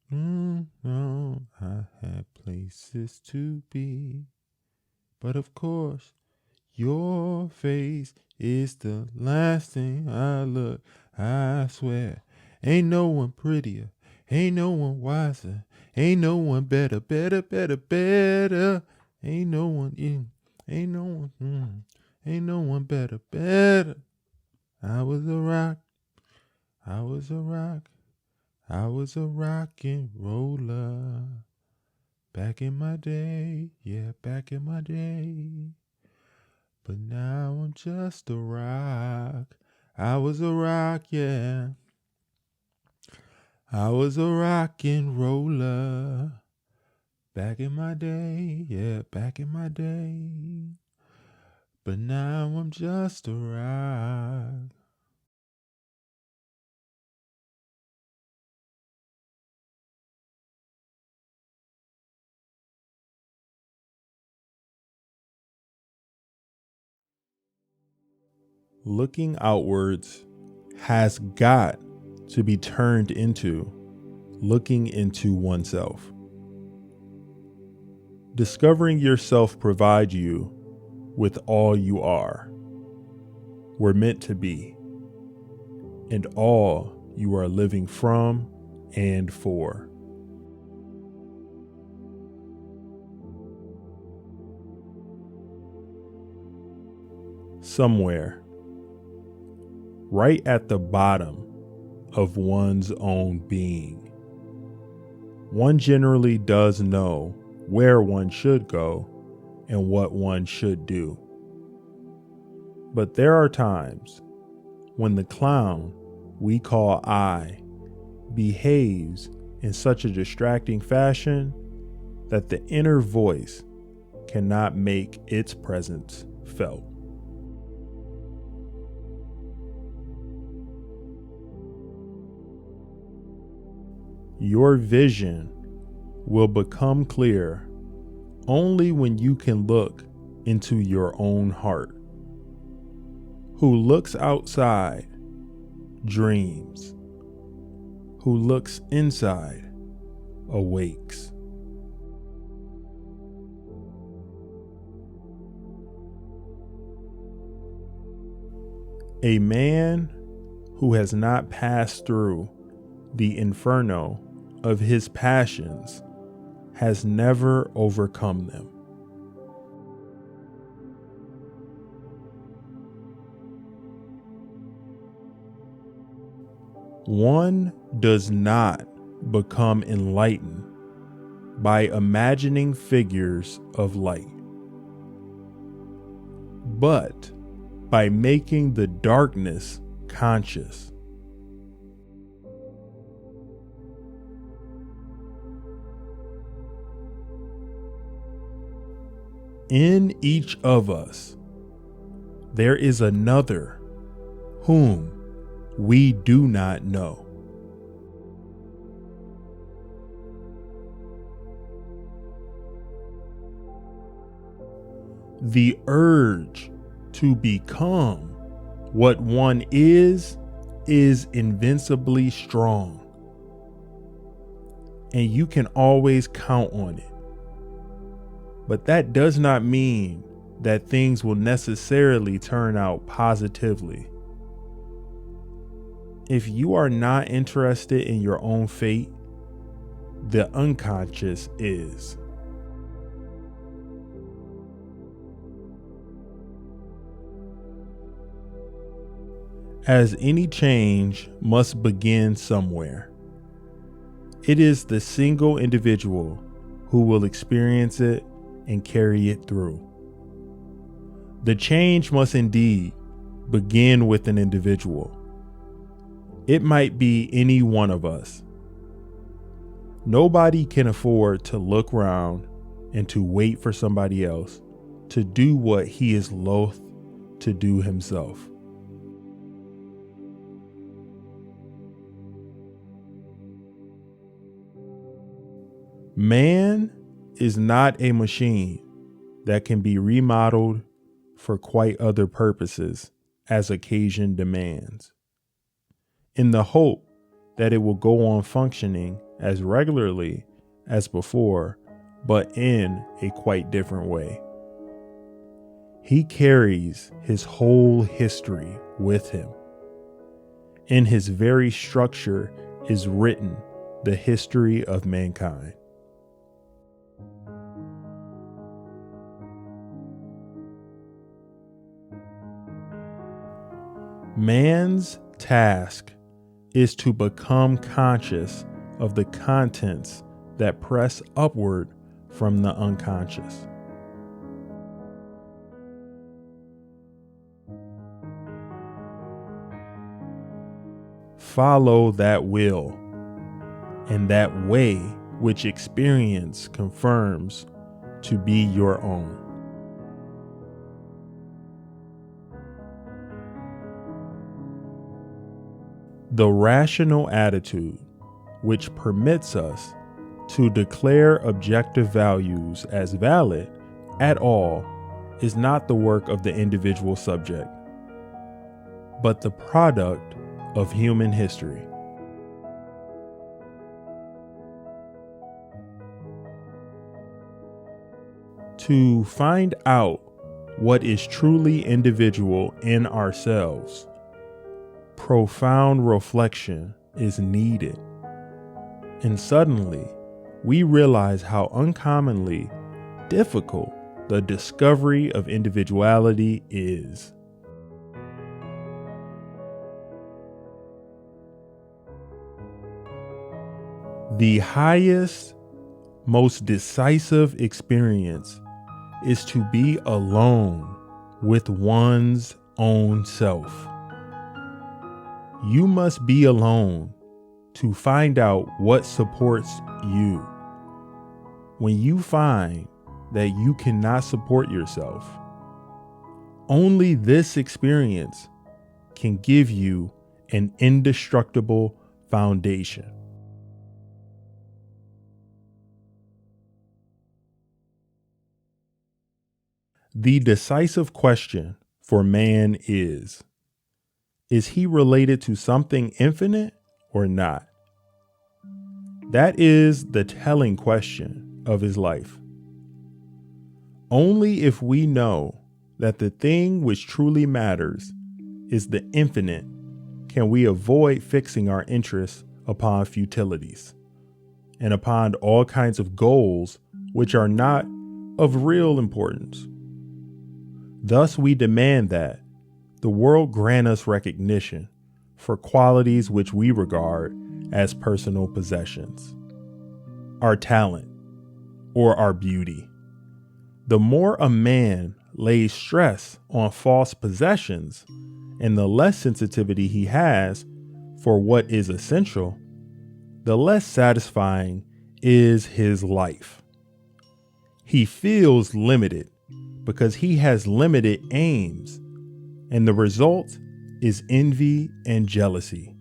No, I had places to be, but of course, your face is the last thing I look. I swear, ain't no one prettier, ain't no one wiser, ain't no one better. Ain't no one ain't no one better. I was a rock, I was a rock, I was a rock and roller. Back in my day, yeah, back in my day. But now I'm just a rock. I was a rock, yeah. I was a rock and roller. Back in my day, yeah, back in my day. But now I'm just a rock. Looking outwards has got to be turned into looking into oneself. Discovering yourself provides you with all you are, were meant to be, and all you are living from and for. Somewhere, right at the bottom of one's own being, one generally does know where one should go and what one should do. But there are times when the clown we call I behaves in such a distracting fashion that the inner voice cannot make its presence felt. Your vision will become clear only when you can look into your own heart. Who looks outside dreams. Who looks inside awakes. A man who has not passed through the inferno of his passions has never overcome them. One does not become enlightened by imagining figures of light, but by making the darkness conscious. In each of us, there is another whom we do not know. The urge to become what one is invincibly strong. And you can always count on it. But that does not mean that things will necessarily turn out positively. If you are not interested in your own fate, the unconscious is. As any change must begin somewhere, it is the single individual who will experience it and carry it through. The change must indeed begin with an individual. It might be any one of us. Nobody can afford to look around and to wait for somebody else to do what he is loath to do himself. Man is not a machine that can be remodeled for quite other purposes as occasion demands, in the hope that it will go on functioning as regularly as before, but in a quite different way. He carries his whole history with him. In his very structure is written the history of mankind. Man's task is to become conscious of the contents that press upward from the unconscious. Follow that will and that way which experience confirms to be your own. The rational attitude which permits us to declare objective values as valid at all is not the work of the individual subject, but the product of human history. To find out what is truly individual in ourselves, profound reflection is needed. And suddenly, we realize how uncommonly difficult the discovery of individuality is. The highest, most decisive experience is to be alone with one's own self. You must be alone to find out what supports you. When you find that you cannot support yourself, only this experience can give you an indestructible foundation. The decisive question for man is he related to something infinite or not? That is the telling question of his life. Only if we know that the thing which truly matters is the infinite can we avoid fixing our interests upon futilities and upon all kinds of goals which are not of real importance. Thus we demand that the world grant us recognition for qualities which we regard as personal possessions, our talent or our beauty. The more a man lays stress on false possessions and the less sensitivity he has for what is essential, the less satisfying is his life. He feels limited because he has limited aims, and the result is envy and jealousy.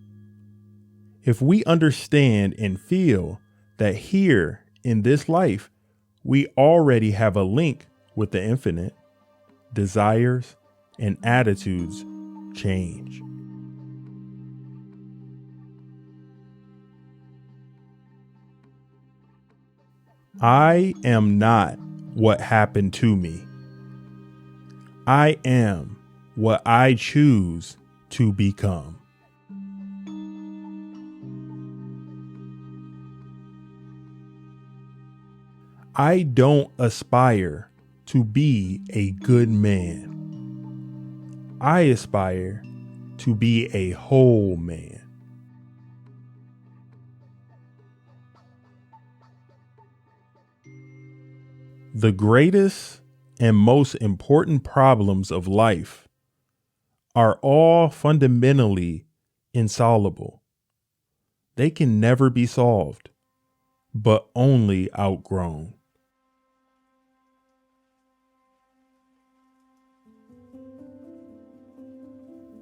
If we understand and feel that here in this life we already have a link with the infinite, desires, and attitudes change. I am not what happened to me. I am what I choose to become. I don't aspire to be a good man. I aspire to be a whole man. The greatest and most important problems of life are all fundamentally insoluble. They can never be solved, but only outgrown.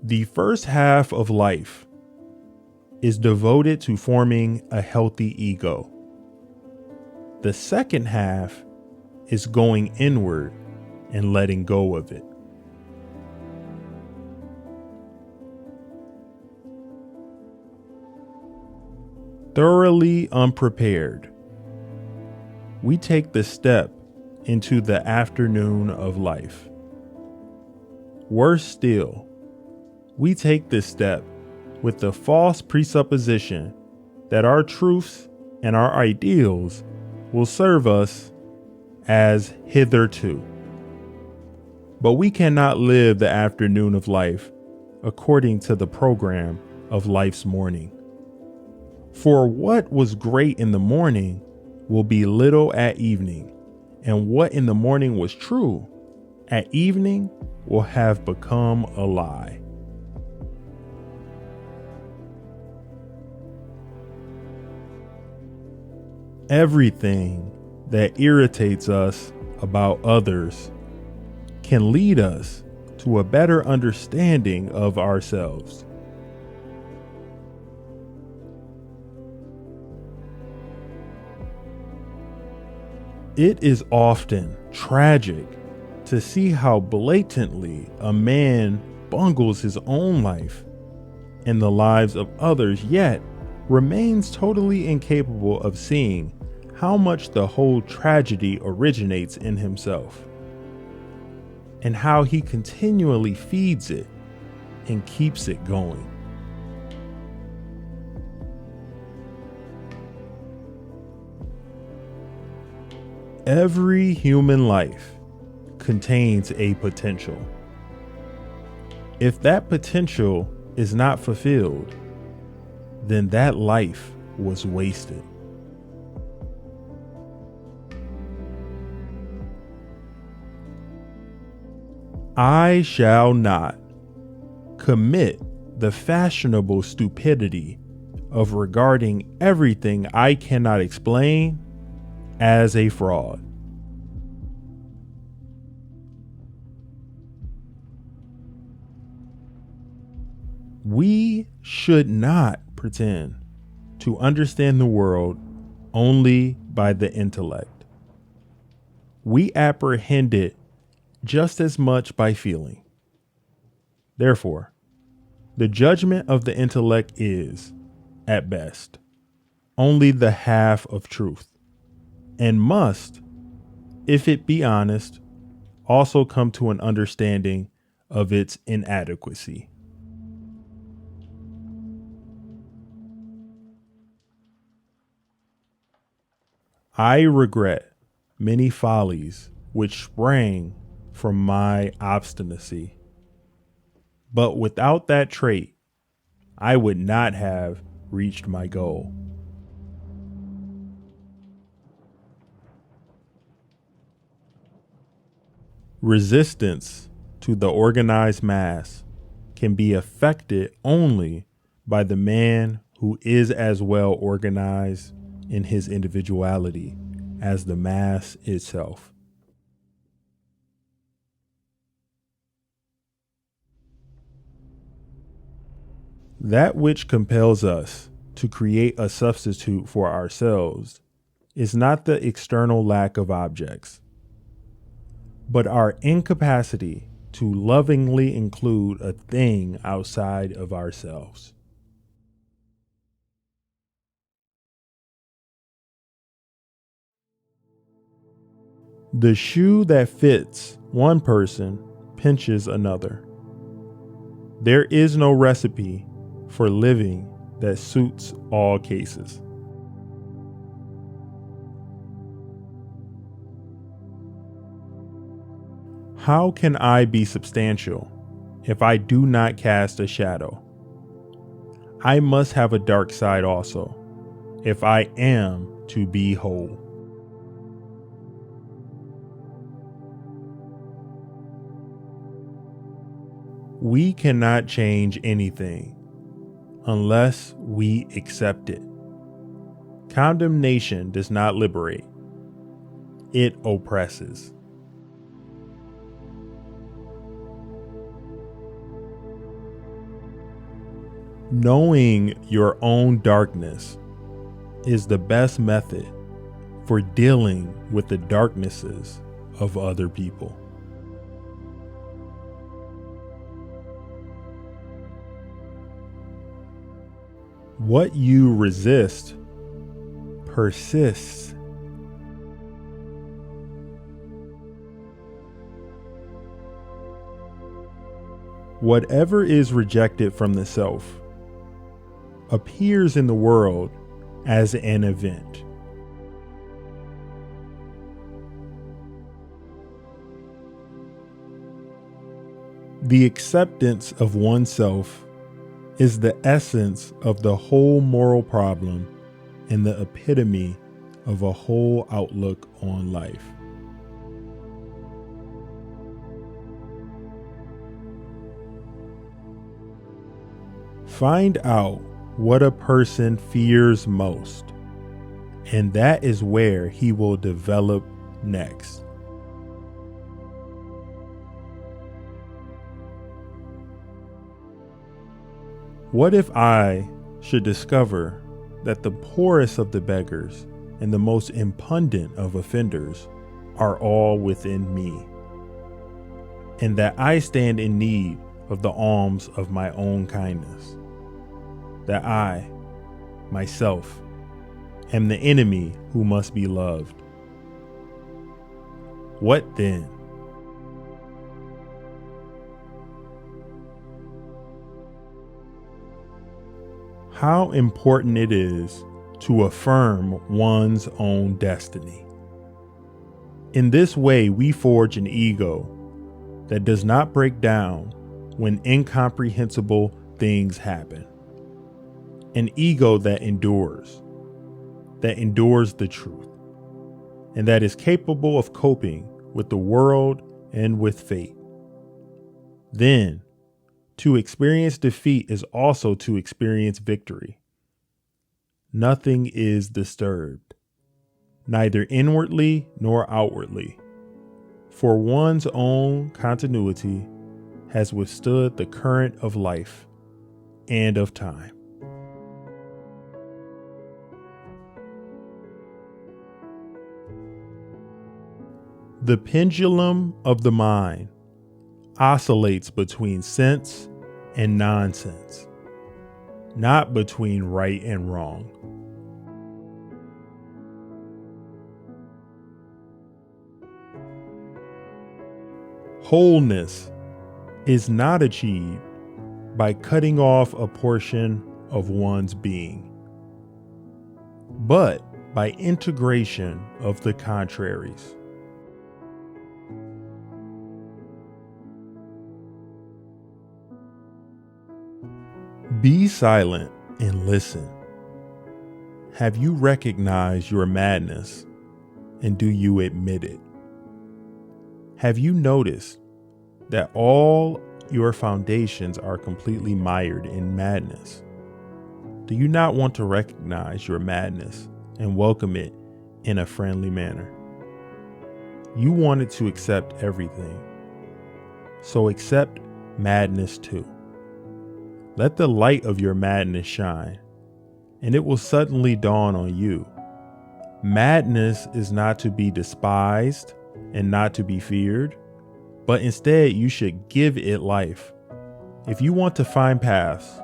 The first half of life is devoted to forming a healthy ego. The second half is going inward and letting go of it. Thoroughly unprepared, we take the step into the afternoon of life. Worse still, we take this step with the false presupposition that our truths and our ideals will serve us as hitherto. But we cannot live the afternoon of life according to the program of life's morning. For what was great in the morning will be little at evening, and what in the morning was true at evening will have become a lie. Everything that irritates us about others can lead us to a better understanding of ourselves. It is often tragic to see how blatantly a man bungles his own life and the lives of others, yet remains totally incapable of seeing how much the whole tragedy originates in himself, and how he continually feeds it and keeps it going. Every human life contains a potential. If that potential is not fulfilled, then that life was wasted. I shall not commit the fashionable stupidity of regarding everything I cannot explain as a fraud. We should not pretend to understand the world only by the intellect. We apprehend it just as much by feeling. Therefore, the judgment of the intellect is, at best, only the half of truth, and must, if it be honest, also come to an understanding of its inadequacy. I regret many follies which sprang from my obstinacy. But without that trait, I would not have reached my goal. Resistance to the organized mass can be effected only by the man who is as well organized in his individuality as the mass itself. That which compels us to create a substitute for ourselves is not the external lack of objects, but our incapacity to lovingly include a thing outside of ourselves. The shoe that fits one person pinches another. There is no recipe for living that suits all cases. How can I be substantial if I do not cast a shadow? I must have a dark side also, if I am to be whole. We cannot change anything unless we accept it. Condemnation does not liberate, it oppresses. Knowing your own darkness is the best method for dealing with the darknesses of other people. What you resist persists. Whatever is rejected from the self appears in the world as an event. The acceptance of oneself is the essence of the whole moral problem and the epitome of a whole outlook on life. Find out what a person fears most, and that is where he will develop next. What if I should discover that the poorest of the beggars and the most impudent of offenders are all within me, and that I stand in need of the alms of my own kindness, that I, myself, am the enemy who must be loved? What then? How important it is to affirm one's own destiny. In this way, we forge an ego that does not break down when incomprehensible things happen. An ego that endures the truth, and that is capable of coping with the world and with fate. Then, to experience defeat is also to experience victory. Nothing is disturbed, neither inwardly nor outwardly, for one's own continuity has withstood the current of life and of time. The pendulum of the mind oscillates between sense and nonsense, not between right and wrong. Wholeness is not achieved by cutting off a portion of one's being, but by integration of the contraries. Be silent and listen. Have you recognized your madness, and do you admit it? Have you noticed that all your foundations are completely mired in madness? Do you not want to recognize your madness and welcome it in a friendly manner? You wanted to accept everything, so accept madness too. Let the light of your madness shine, and it will suddenly dawn on you. Madness is not to be despised and not to be feared, but instead you should give it life. If you want to find paths,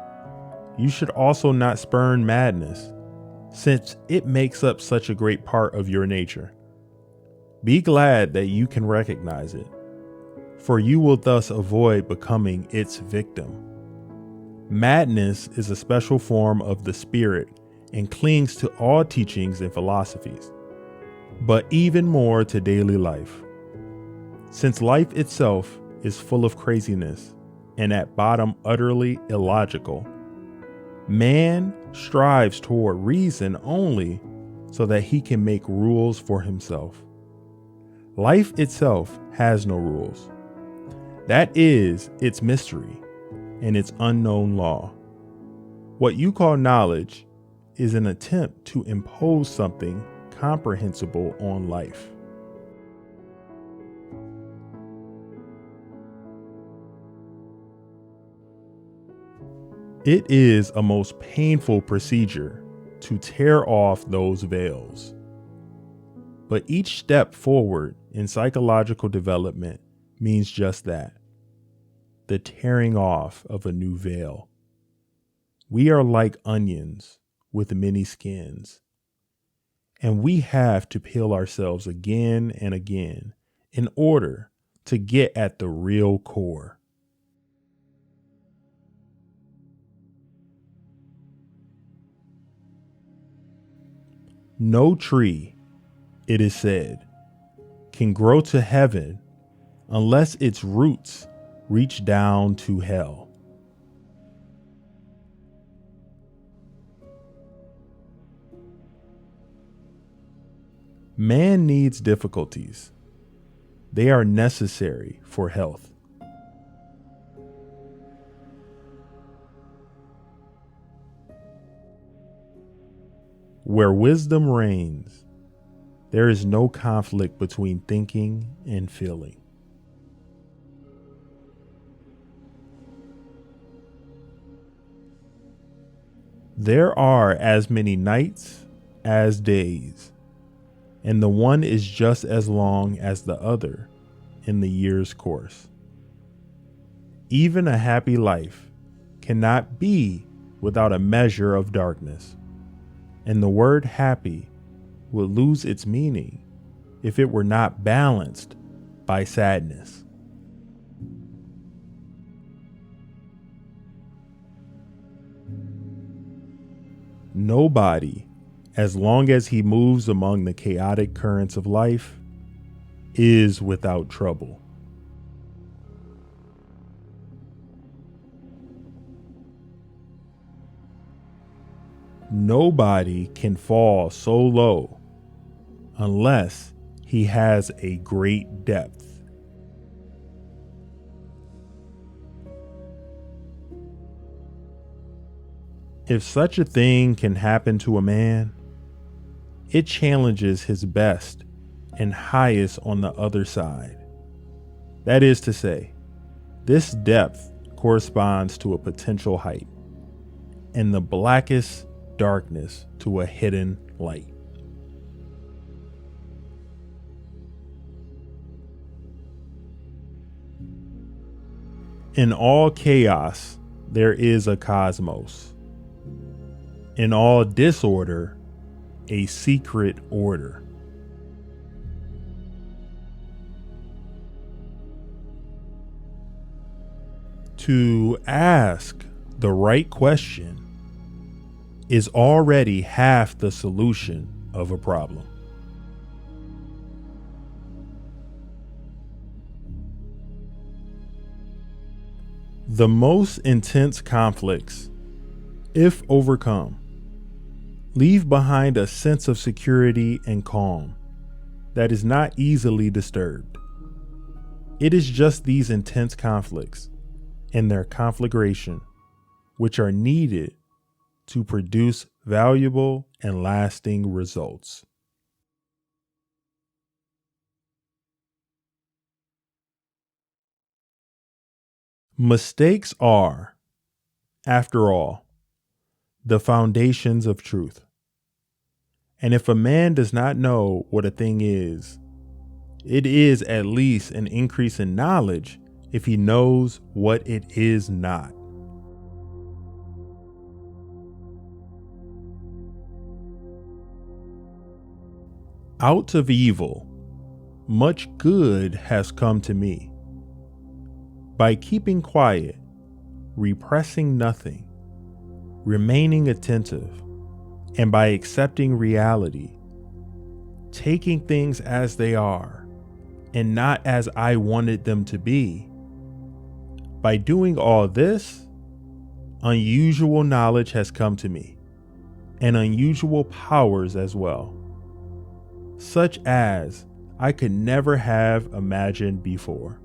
you should also not spurn madness, since it makes up such a great part of your nature. Be glad that you can recognize it, for you will thus avoid becoming its victim. Madness is a special form of the spirit and clings to all teachings and philosophies, but even more to daily life. Since life itself is full of craziness and at bottom utterly illogical, man strives toward reason only so that he can make rules for himself. Life itself has no rules. That is its mystery and its unknown law. What you call knowledge is an attempt to impose something comprehensible on life. It is a most painful procedure to tear off those veils. But each step forward in psychological development means just that, the tearing off of a new veil. We are like onions with many skins, and we have to peel ourselves again and again in order to get at the real core. No tree, it is said, can grow to heaven unless its roots reach down to hell. Man needs difficulties. They are necessary for health. Where wisdom reigns, there is no conflict between thinking and feeling. There are as many nights as days, and the one is just as long as the other in the year's course. Even a happy life cannot be without a measure of darkness, and the word happy would lose its meaning if it were not balanced by sadness. Nobody, as long as he moves among the chaotic currents of life, is without trouble. Nobody can fall so low unless he has a great depth. If such a thing can happen to a man, it challenges his best and highest on the other side. That is to say, this depth corresponds to a potential height, and the blackest darkness to a hidden light. In all chaos, there is a cosmos. In all disorder, a secret order. To ask the right question is already half the solution of a problem. The most intense conflicts, if overcome, leave behind a sense of security and calm that is not easily disturbed. It is just these intense conflicts and their conflagration which are needed to produce valuable and lasting results. Mistakes are, after all, the foundations of truth. And if a man does not know what a thing is, it is at least an increase in knowledge if he knows what it is not. Out of evil, much good has come to me. By keeping quiet, repressing nothing, remaining attentive, and by accepting reality, taking things as they are and not as I wanted them to be. By doing all this, unusual knowledge has come to me, and unusual powers as well, such as I could never have imagined before.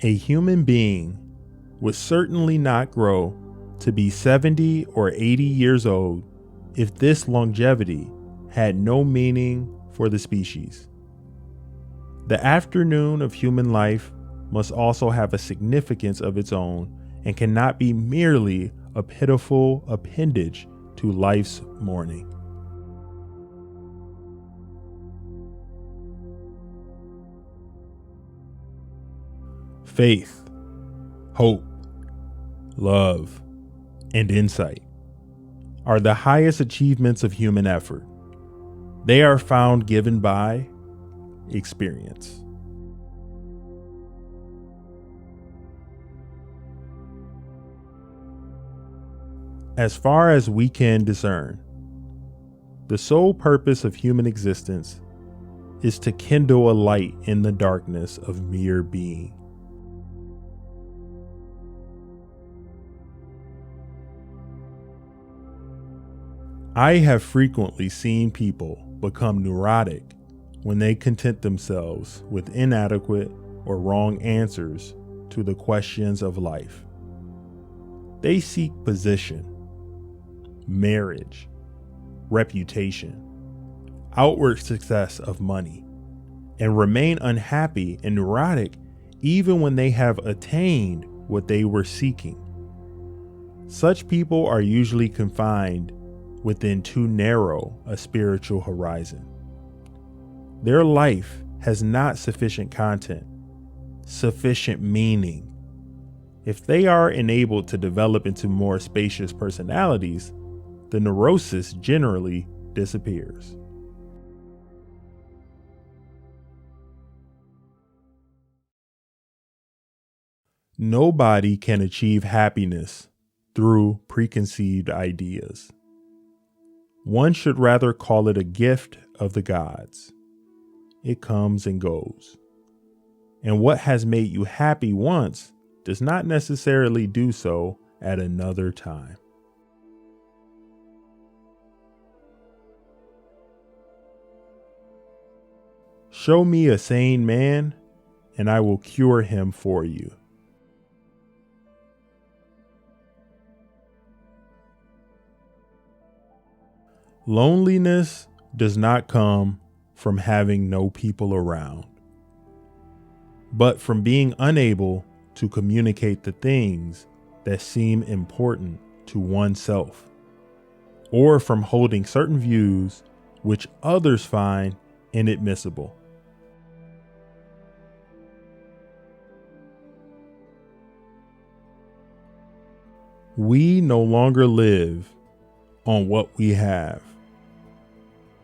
A human being would certainly not grow to be 70 or 80 years old if this longevity had no meaning for the species. The afternoon of human life must also have a significance of its own and cannot be merely a pitiful appendage to life's morning. Faith, hope, love, and insight are the highest achievements of human effort. They are found given by experience. As far as we can discern, the sole purpose of human existence is to kindle a light in the darkness of mere being. I have frequently seen people become neurotic when they content themselves with inadequate or wrong answers to the questions of life. They seek position, marriage, reputation, outward success of money, and remain unhappy and neurotic even when they have attained what they were seeking. Such people are usually confined within too narrow a spiritual horizon. Their life has not sufficient content, sufficient meaning. If they are enabled to develop into more spacious personalities, the neurosis generally disappears. Nobody can achieve happiness through preconceived ideas. One should rather call it a gift of the gods. It comes and goes. And what has made you happy once does not necessarily do so at another time. Show me a sane man, and I will cure him for you. Loneliness does not come from having no people around, but from being unable to communicate the things that seem important to oneself, or from holding certain views which others find inadmissible. We no longer live on what we have,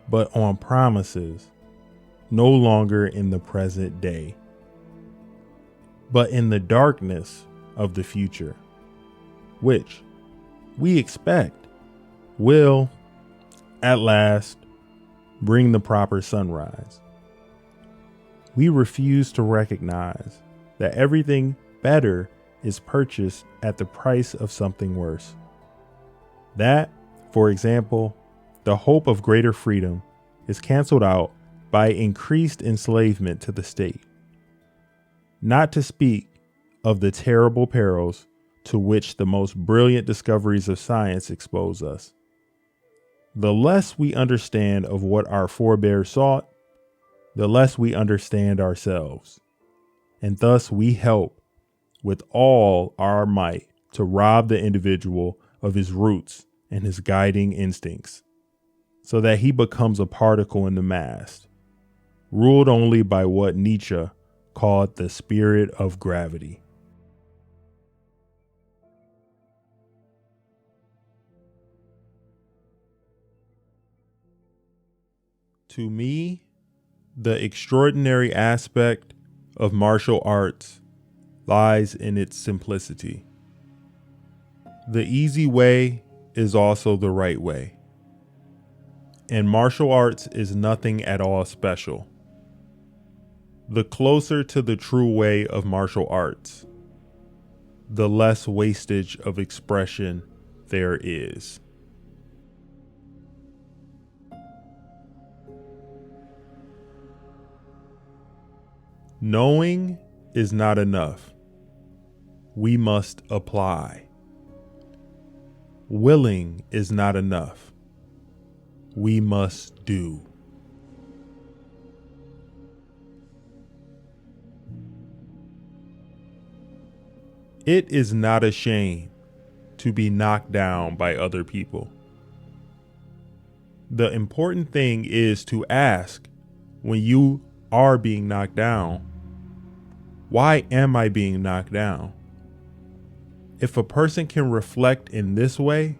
but on promises, no longer in the present day, but in the darkness of the future, which we expect will, at last, bring the proper sunrise. We refuse to recognize that everything better is purchased at the price of something worse. That, for example, the hope of greater freedom is canceled out by increased enslavement to the state. Not to speak of the terrible perils to which the most brilliant discoveries of science expose us. The less we understand of what our forebears sought, the less we understand ourselves, and thus we help with all our might to rob the individual of his roots and his guiding instincts, so that he becomes a particle in the mass, ruled only by what Nietzsche called the spirit of gravity. To me, the extraordinary aspect of martial arts lies in its simplicity. The easy way is also the right way. And martial arts is nothing at all special. The closer to the true way of martial arts, the less wastage of expression there is. Knowing is not enough. We must apply. Willing is not enough. We must do. It is not a shame to be knocked down by other people. The important thing is to ask, when you are being knocked down, why am I being knocked down? If a person can reflect in this way,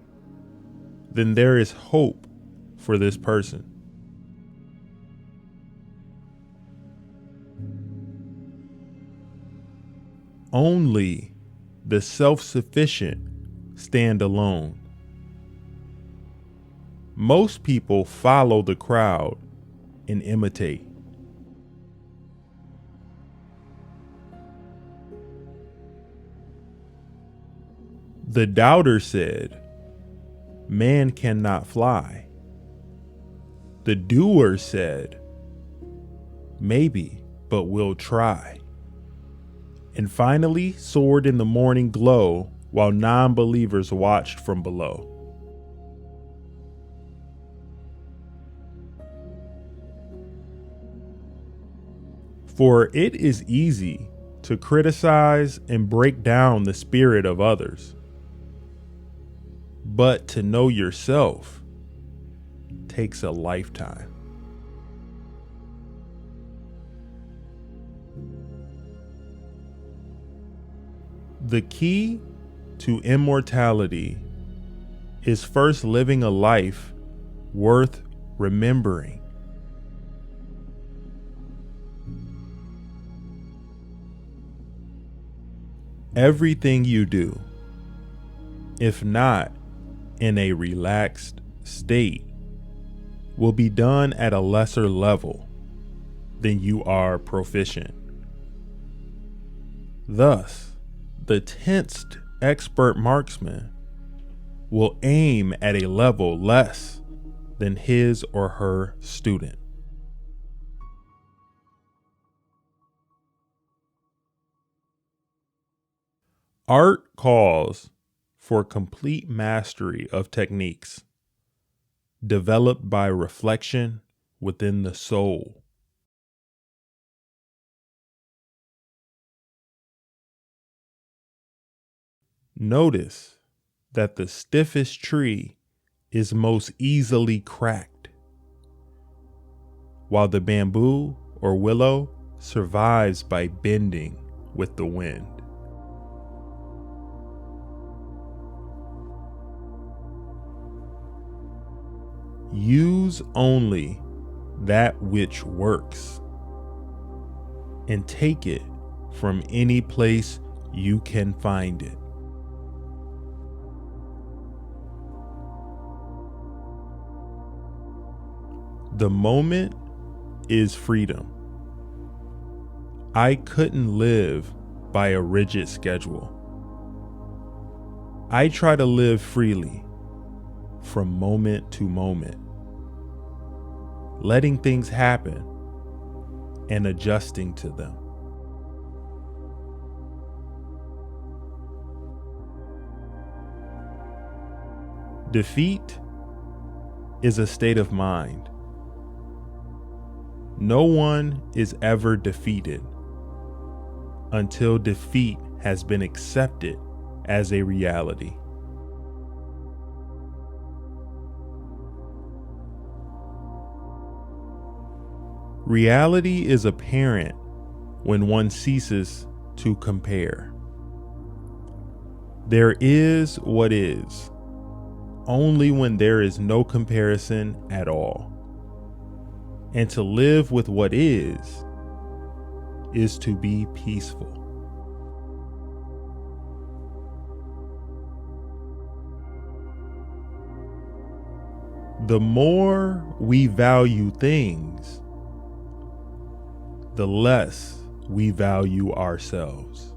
then there is hope for this person. Only the self-sufficient stand alone. Most people follow the crowd and imitate. The doubter said, "Man cannot fly." The doer said, "Maybe, but we'll try." And finally soared in the morning glow while non-believers watched from below. For it is easy to criticize and break down the spirit of others. But to know yourself takes a lifetime. The key to immortality is first living a life worth remembering. Everything you do, if not in a relaxed state, will be done at a lesser level than you are proficient. Thus, the tensed expert marksman will aim at a level less than his or her student. Art calls for complete mastery of techniques developed by reflection within the soul. Notice that the stiffest tree is most easily cracked, while the bamboo or willow survives by bending with the wind. Use only that which works, and take it from any place you can find it. The moment is freedom. I couldn't live by a rigid schedule. I try to live freely from moment to moment, letting things happen and adjusting to them. Defeat is a state of mind. No one is ever defeated until defeat has been accepted as a reality. Reality is apparent when one ceases to compare. There is what is, only when there is no comparison at all. And to live with what is to be peaceful. The more we value things, the less we value ourselves.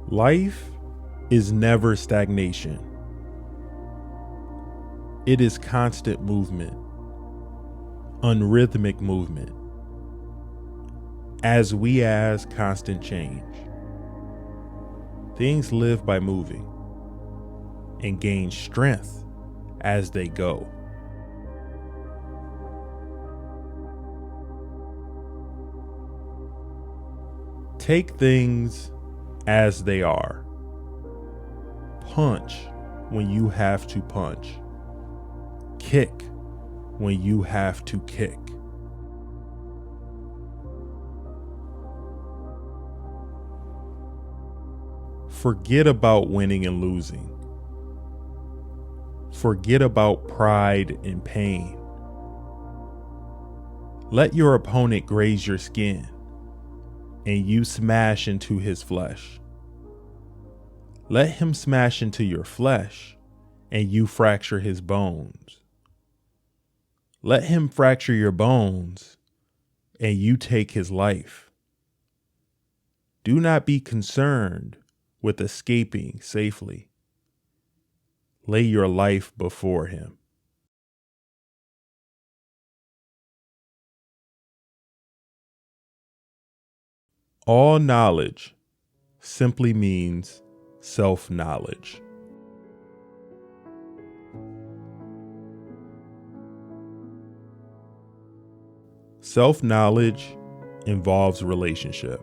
Life is never stagnation. It is constant movement, unrhythmic movement, as constant change. Things live by moving and gain strength as they go. Take things as they are. Punch when you have to punch. Kick when you have to kick. Forget about winning and losing. Forget about pride and pain. Let your opponent graze your skin and you smash into his flesh. Let him smash into your flesh and you fracture his bones. Let him fracture your bones and you take his life. Do not be concerned with escaping safely. Lay your life before him. All knowledge simply means self-knowledge. Self-knowledge involves relationship.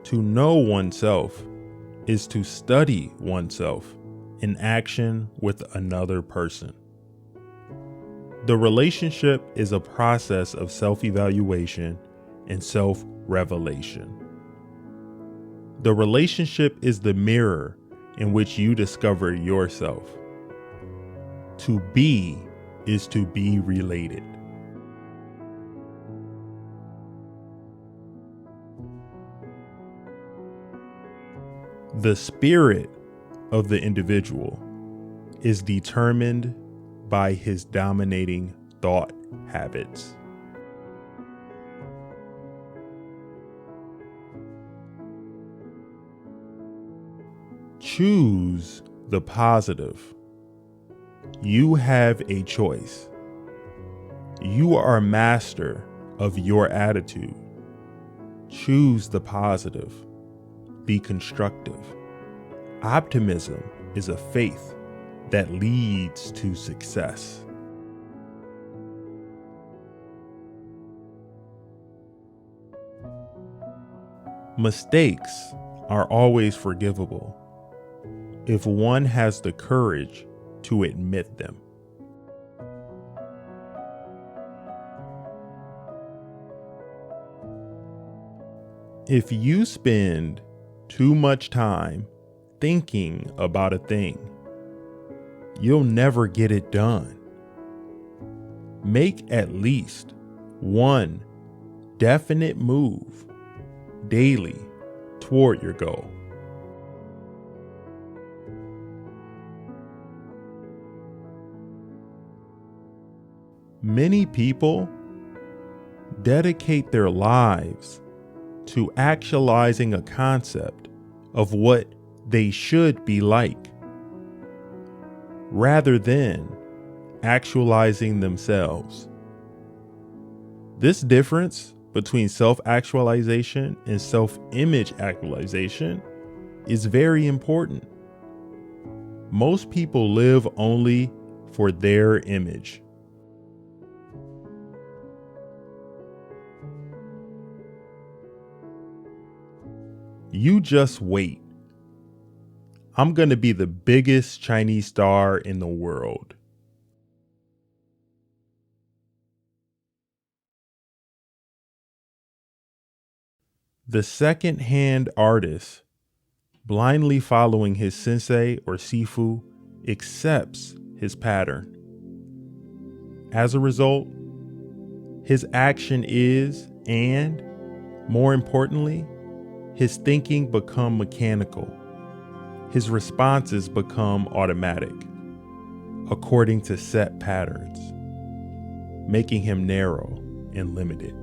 To know oneself is to study oneself in action with another person. The relationship is a process of self-evaluation and self-revelation. The relationship is the mirror in which you discover yourself. To be is to be related. The spirit of the individual is determined by his dominating thought habits. Choose the positive. You have a choice. You are master of your attitude. Choose the positive. Be constructive. Optimism is a faith that leads to success. Mistakes are always forgivable if one has the courage to admit them. If you spend too much time thinking about a thing, you'll never get it done. Make at least one definite move daily toward your goal. Many people dedicate their lives to actualizing a concept of what they should be like, rather than actualizing themselves. This difference between self-actualization and self-image actualization is very important. Most people live only for their image. You just wait. I'm going to be the biggest Chinese star in the world. The second-hand artist, blindly following his sensei or sifu, accepts his pattern. As a result, his action is, and more importantly, his thinking become mechanical. His responses become automatic, according to set patterns, making him narrow and limited.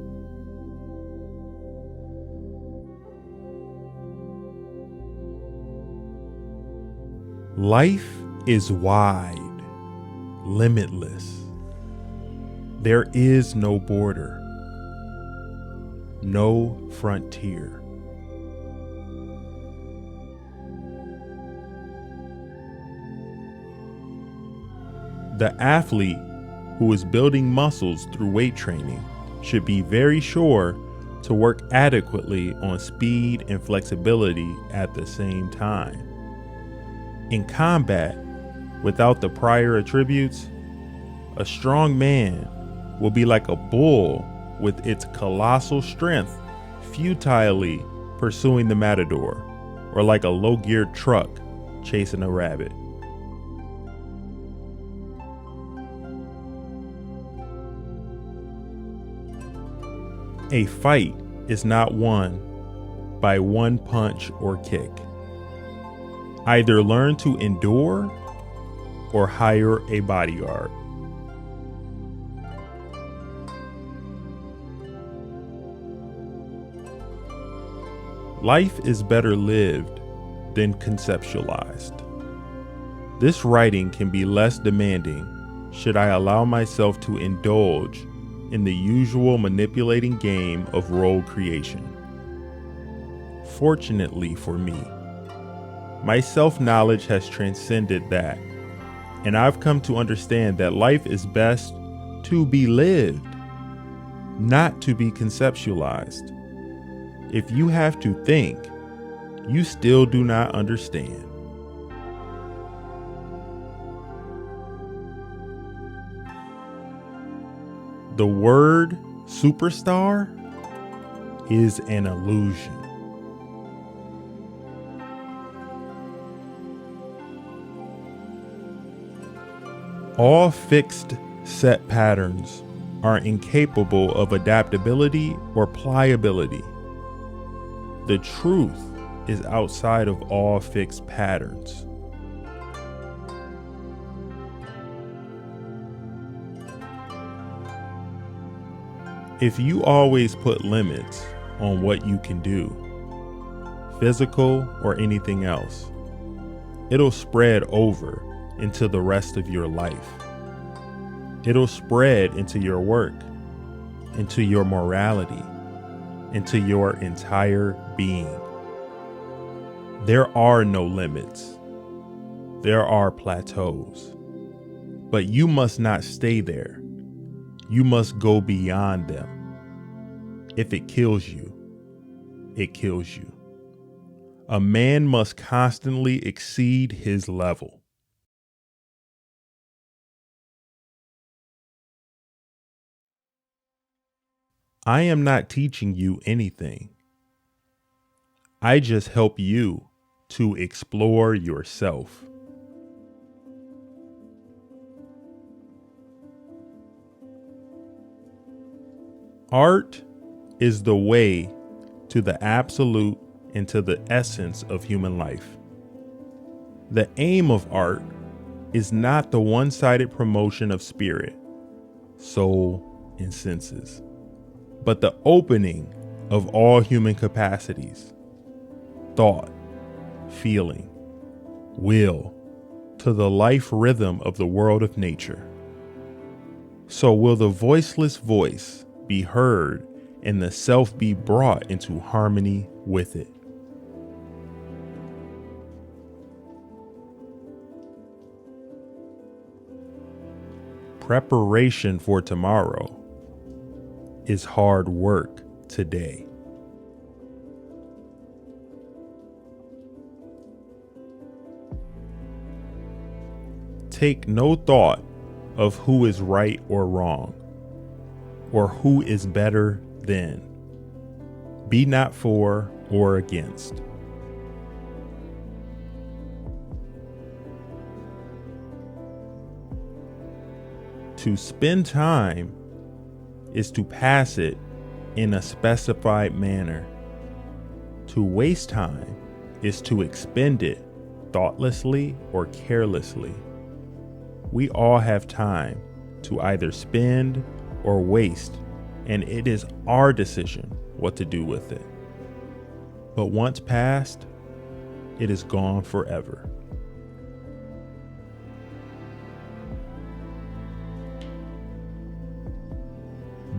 Life is wide, limitless. There is no border, no frontier. The athlete who is building muscles through weight training should be very sure to work adequately on speed and flexibility at the same time. In combat, without the prior attributes, a strong man will be like a bull with its colossal strength futilely pursuing the matador, or like a low-geared truck chasing a rabbit. A fight is not won by one punch or kick. Either learn to endure or hire a bodyguard. Life is better lived than conceptualized. This writing can be less demanding should I allow myself to indulge in the usual manipulating game of role creation. Fortunately for me, my self-knowledge has transcended that, and I've come to understand that life is best to be lived, not to be conceptualized. If you have to think, you still do not understand. The word superstar is an illusion. All fixed set patterns are incapable of adaptability or pliability. The truth is outside of all fixed patterns. If you always put limits on what you can do, physical or anything else, it'll spread over into the rest of your life. It'll spread into your work, into your morality, into your entire being. There are no limits. There are plateaus. But you must not stay there. You must go beyond them. If it kills you, it kills you. A man must constantly exceed his level. I am not teaching you anything. I just help you to explore yourself. Art is the way to the absolute and to the essence of human life. The aim of art is not the one-sided promotion of spirit, soul, and senses, but the opening of all human capacities, thought, feeling, will, to the life rhythm of the world of nature. So will the voiceless voice be heard and the self be brought into harmony with it. Preparation for tomorrow is hard work today. take no thought of who is right or wrong, or who is better than. Be not for or against. To spend time is to pass it in a specified manner. To waste time is to expend it thoughtlessly or carelessly. We all have time to either spend or waste, and it is our decision what to do with it. But once passed, it is gone forever.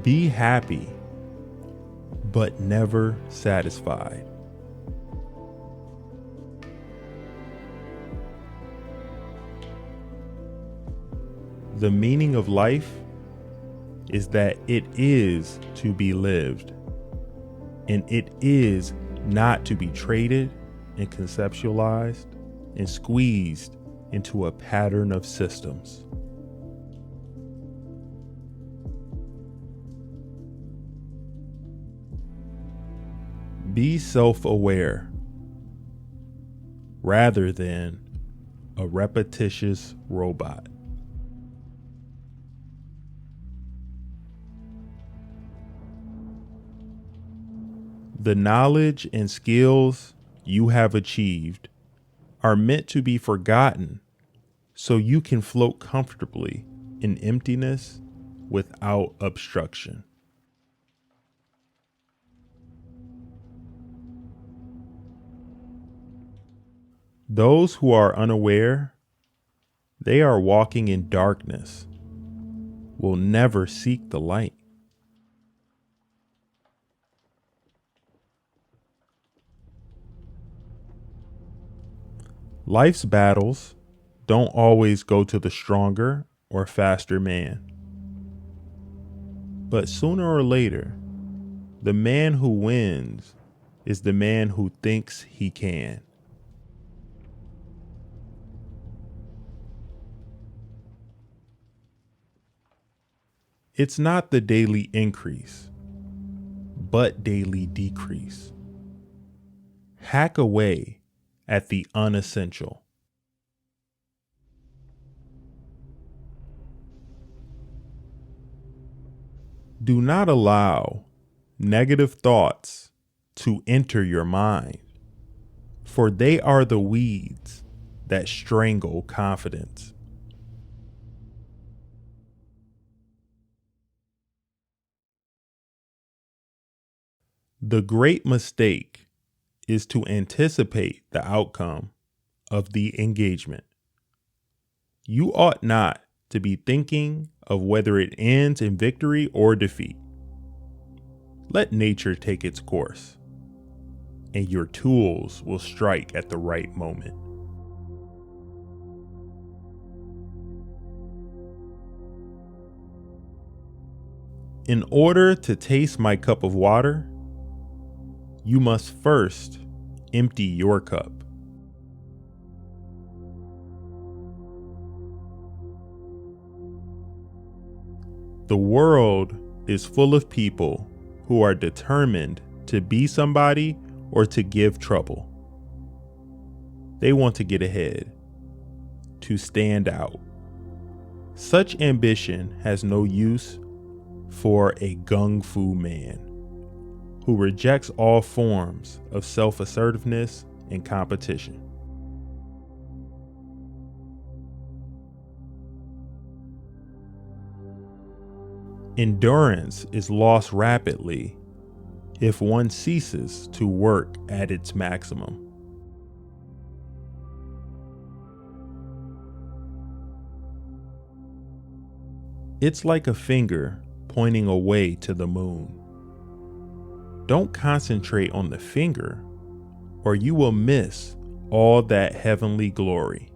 Be happy, but never satisfied. The meaning of life is that it is to be lived, and it is not to be traded and conceptualized and squeezed into a pattern of systems. Be self-aware rather than a repetitious robot. The knowledge and skills you have achieved are meant to be forgotten so you can float comfortably in emptiness without obstruction. Those who are unaware, they are walking in darkness, will never seek the light. Life's battles don't always go to the stronger or faster man. But sooner or later, the man who wins is the man who thinks he can. It's not the daily increase, but daily decrease. Hack away at the unessential. Do not allow negative thoughts to enter your mind, for they are the weeds that strangle confidence. The great mistake is to anticipate the outcome of the engagement. You ought not to be thinking of whether it ends in victory or defeat. Let nature take its course, and your tools will strike at the right moment. In order to taste my cup of water, you must first empty your cup. The world is full of people who are determined to be somebody or to give trouble. They want to get ahead, to stand out. Such ambition has no use for a gung fu man who rejects all forms of self-assertiveness and competition. Endurance is lost rapidly if one ceases to work at its maximum. It's like a finger pointing away to the moon. Don't concentrate on the finger, or you will miss all that heavenly glory.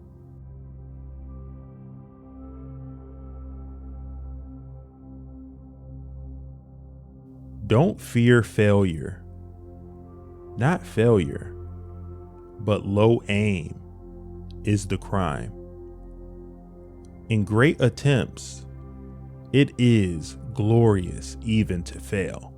Don't fear failure. Not failure, but low aim is the crime. In great attempts, it is glorious even to fail.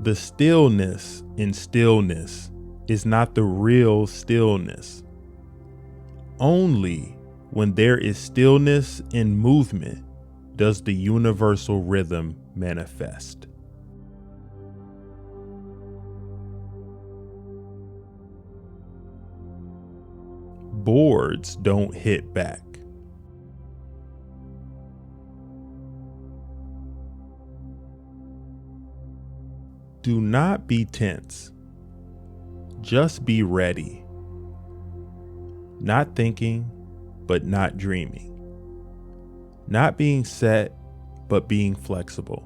The stillness in stillness is not the real stillness. Only when there is stillness in movement does the universal rhythm manifest. Boards don't hit back. Do not be tense. Just be ready. Not thinking, but not dreaming. Not being set, but being flexible.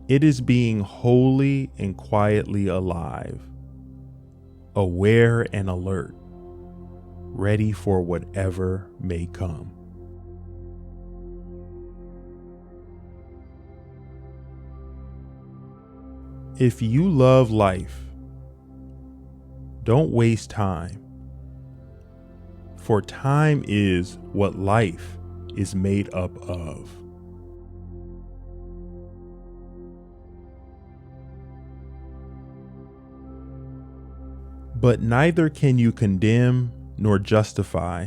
It is being wholly and quietly alive, aware and alert, ready for whatever may come. If you love life, don't waste time, for time is what life is made up of. But neither can you condemn nor justify,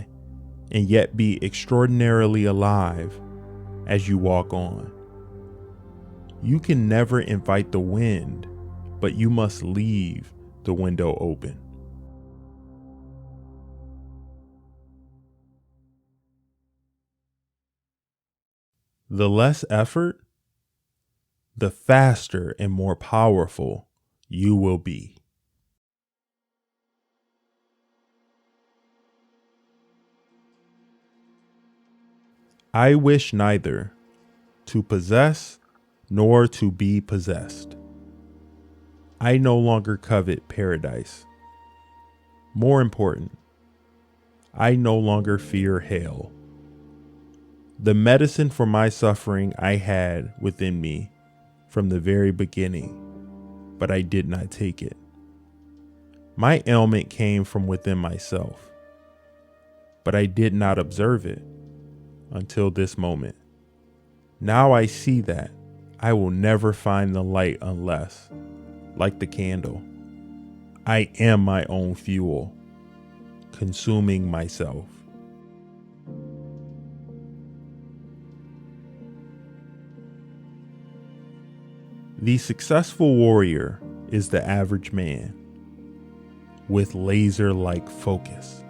and yet be extraordinarily alive as you walk on. You can never invite the wind, but you must leave the window open. The less effort, the faster and more powerful you will be. I wish neither to possess nor to be possessed. I no longer covet paradise. More important, I no longer fear hell. The medicine for my suffering I had within me from the very beginning, but I did not take it. My ailment came from within myself, but I did not observe it until this moment. Now I see that I will never find the light unless, like the candle, I am my own fuel, consuming myself. The successful warrior is the average man with laser-like focus.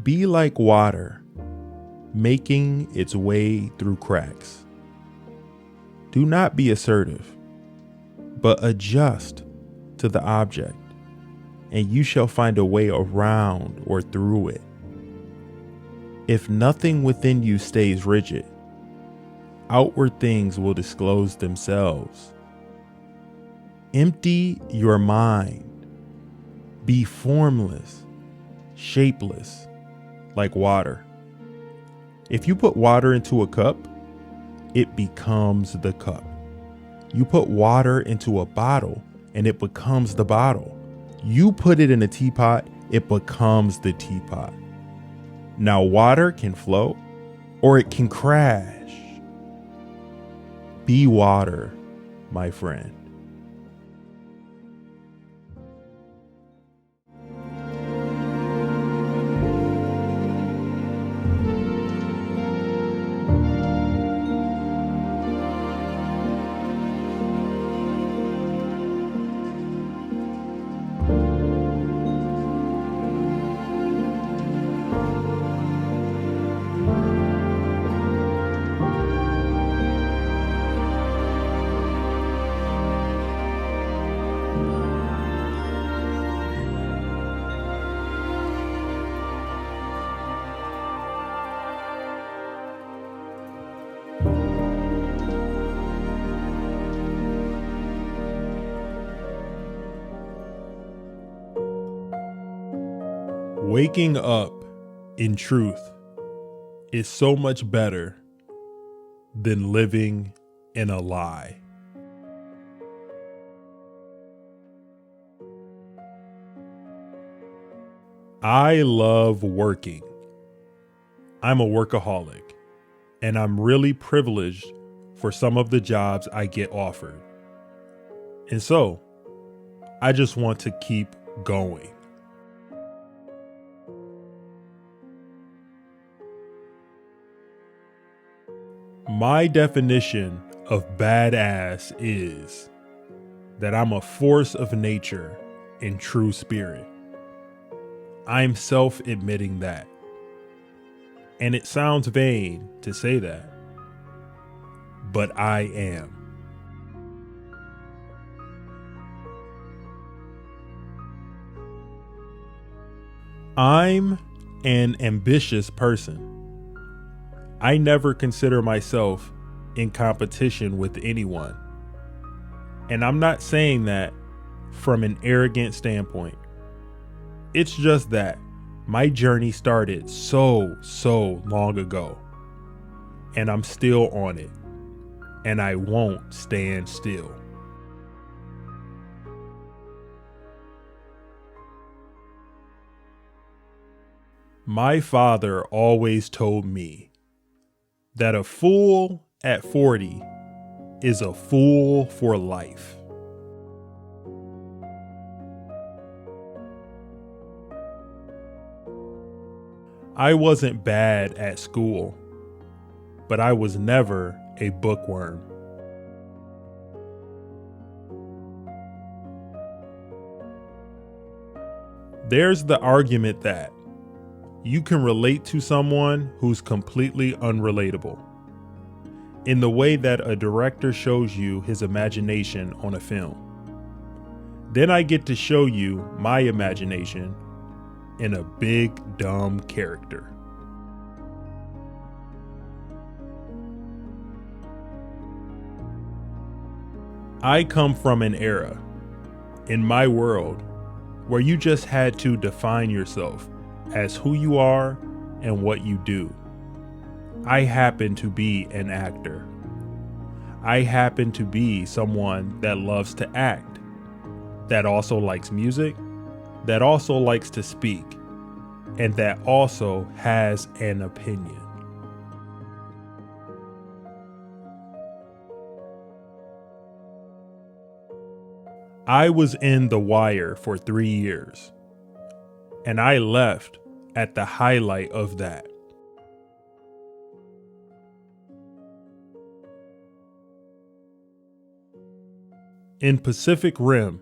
Be like water, making its way through cracks. Do not be assertive, but adjust to the object, and you shall find a way around or through it. If nothing within you stays rigid, outward things will disclose themselves. Empty your mind. Be formless, shapeless, like water. If you put water into a cup, it becomes the cup. You put water into a bottle, and it becomes the bottle. You put it in a teapot, it becomes the teapot. Now water can flow, or it can crash. Be water, my friend. Waking up, in truth, is so much better than living in a lie. I love working. I'm a workaholic, and I'm really privileged for some of the jobs I get offered. And so, I just want to keep going. My definition of badass is that I'm a force of nature in true spirit. I'm self-admitting that. And it sounds vain to say that, but I am. I'm an ambitious person. I never consider myself in competition with anyone. And I'm not saying that from an arrogant standpoint. It's just that my journey started so long ago, and I'm still on it, and I won't stand still. My father always told me that a fool at 40 is a fool for life. I wasn't bad at school, but I was never a bookworm. There's the argument that you can relate to someone who's completely unrelatable, in the way that a director shows you his imagination on a film. Then I get to show you my imagination in a big, dumb character. I come from an era, in my world, where you just had to define yourself as who you are and what you do. I happen to be an actor. I happen to be someone that loves to act, that also likes music, that also likes to speak, and that also has an opinion. I was in The Wire for 3 years, and I left at the highlight of that. In Pacific Rim,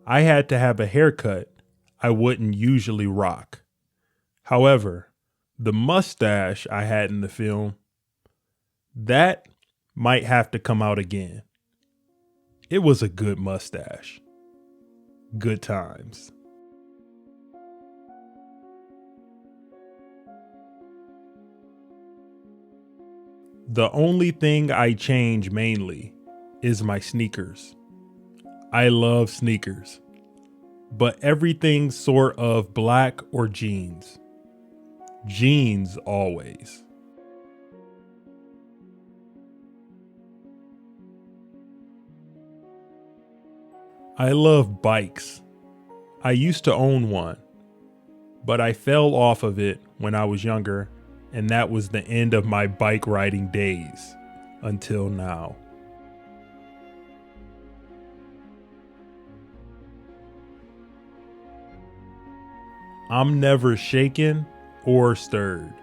I had to have a haircut I wouldn't usually rock. However, the mustache I had in the film, that might have to come out again. It was a good mustache. Good times. The only thing I change mainly is my sneakers. I love sneakers, but everything sort of black or jeans. Jeans always. I love bikes. I used to own one, but I fell off of it when I was younger, and that was the end of my bike riding days until now. I'm never shaken or stirred.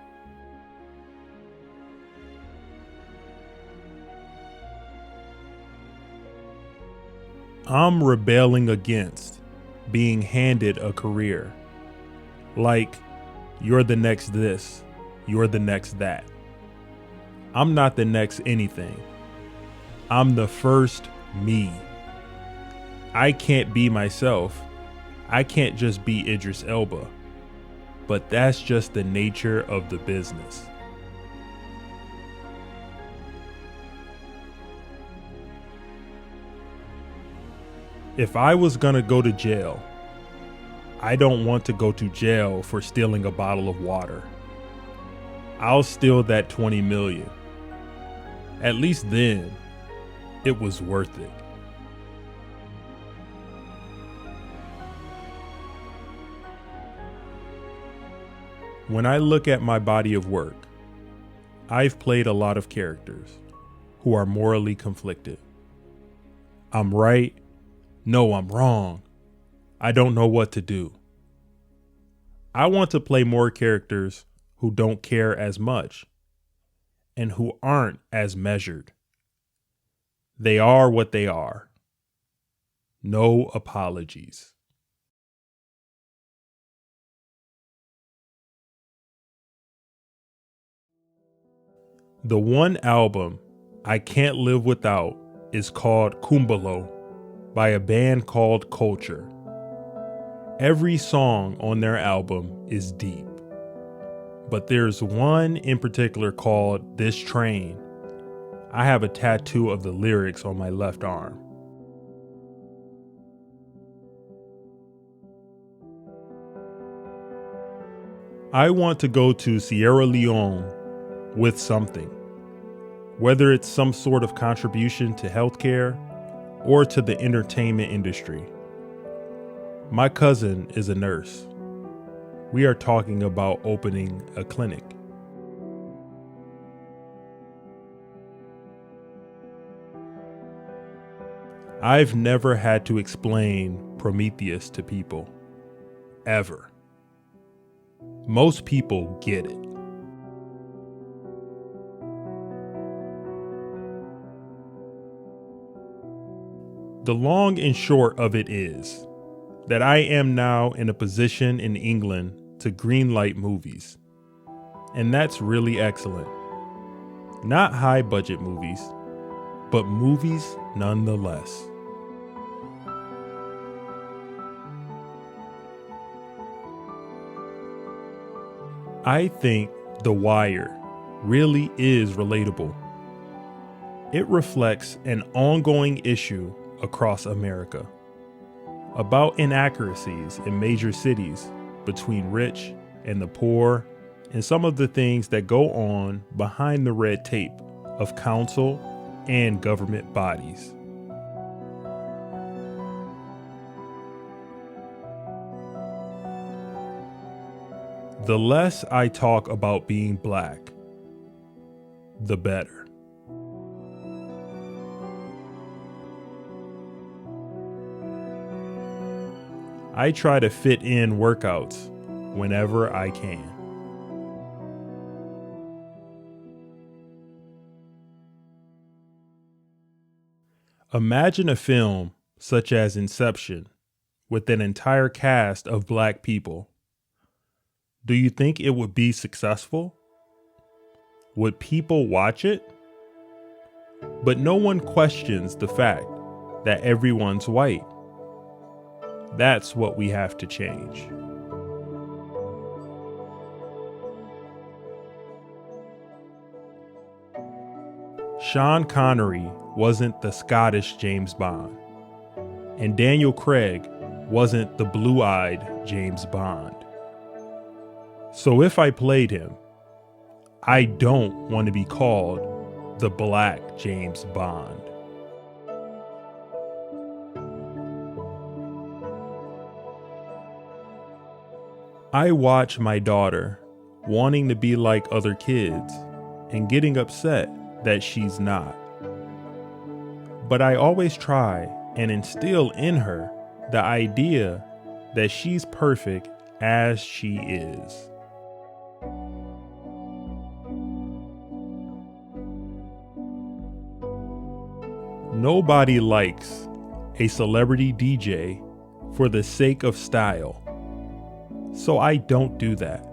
I'm rebelling against being handed a career. Like, you're the next this, you're the next that. I'm not the next anything. I'm the first me. I can't be myself. I can't just be Idris Elba. But that's just the nature of the business. If I was gonna go to jail, I don't want to go to jail for stealing a bottle of water. I'll steal that 20 million. At least then, it was worth it. When I look at my body of work, I've played a lot of characters who are morally conflicted. I'm right. No, I'm wrong. I don't know what to do. I want to play more characters who don't care as much and who aren't as measured. They are what they are. No apologies. The one album I can't live without is called Kumbalo by a band called Culture. Every song on their album is deep, but there's one in particular called This Train. I have a tattoo of the lyrics on my left arm. I want to go to Sierra Leone with something, whether it's some sort of contribution to healthcare or to the entertainment industry. My cousin is a nurse. We are talking about opening a clinic. I've never had to explain Prometheus to people, ever. Most people get it. The long and short of it is that I am now in a position in England to greenlight movies. And that's really excellent. Not high budget movies, but movies nonetheless. I think The Wire really is relatable. It reflects an ongoing issue across America about inaccuracies in major cities between rich and the poor, and some of the things that go on behind the red tape of council and government bodies. The less I talk about being black, the better. I try to fit in workouts whenever I can. Imagine a film such as Inception with an entire cast of black people. Do you think it would be successful? Would people watch it? But no one questions the fact that everyone's white. That's what we have to change. Sean Connery wasn't the Scottish James Bond, and Daniel Craig wasn't the blue-eyed James Bond. So if I played him, I don't want to be called the Black James Bond. I watch my daughter wanting to be like other kids and getting upset that she's not. But I always try and instill in her the idea that she's perfect as she is. Nobody likes a celebrity DJ for the sake of style. So I don't do that.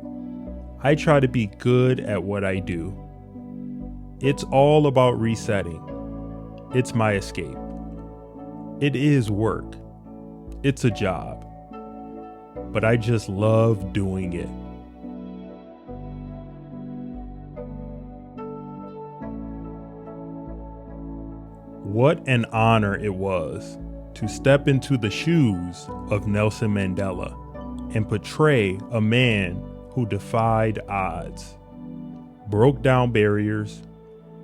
I try to be good at what I do. It's all about resetting. It's my escape. It is work. It's a job. But I just love doing it. What an honor it was to step into the shoes of Nelson Mandela and portray a man who defied odds. broke down barriers,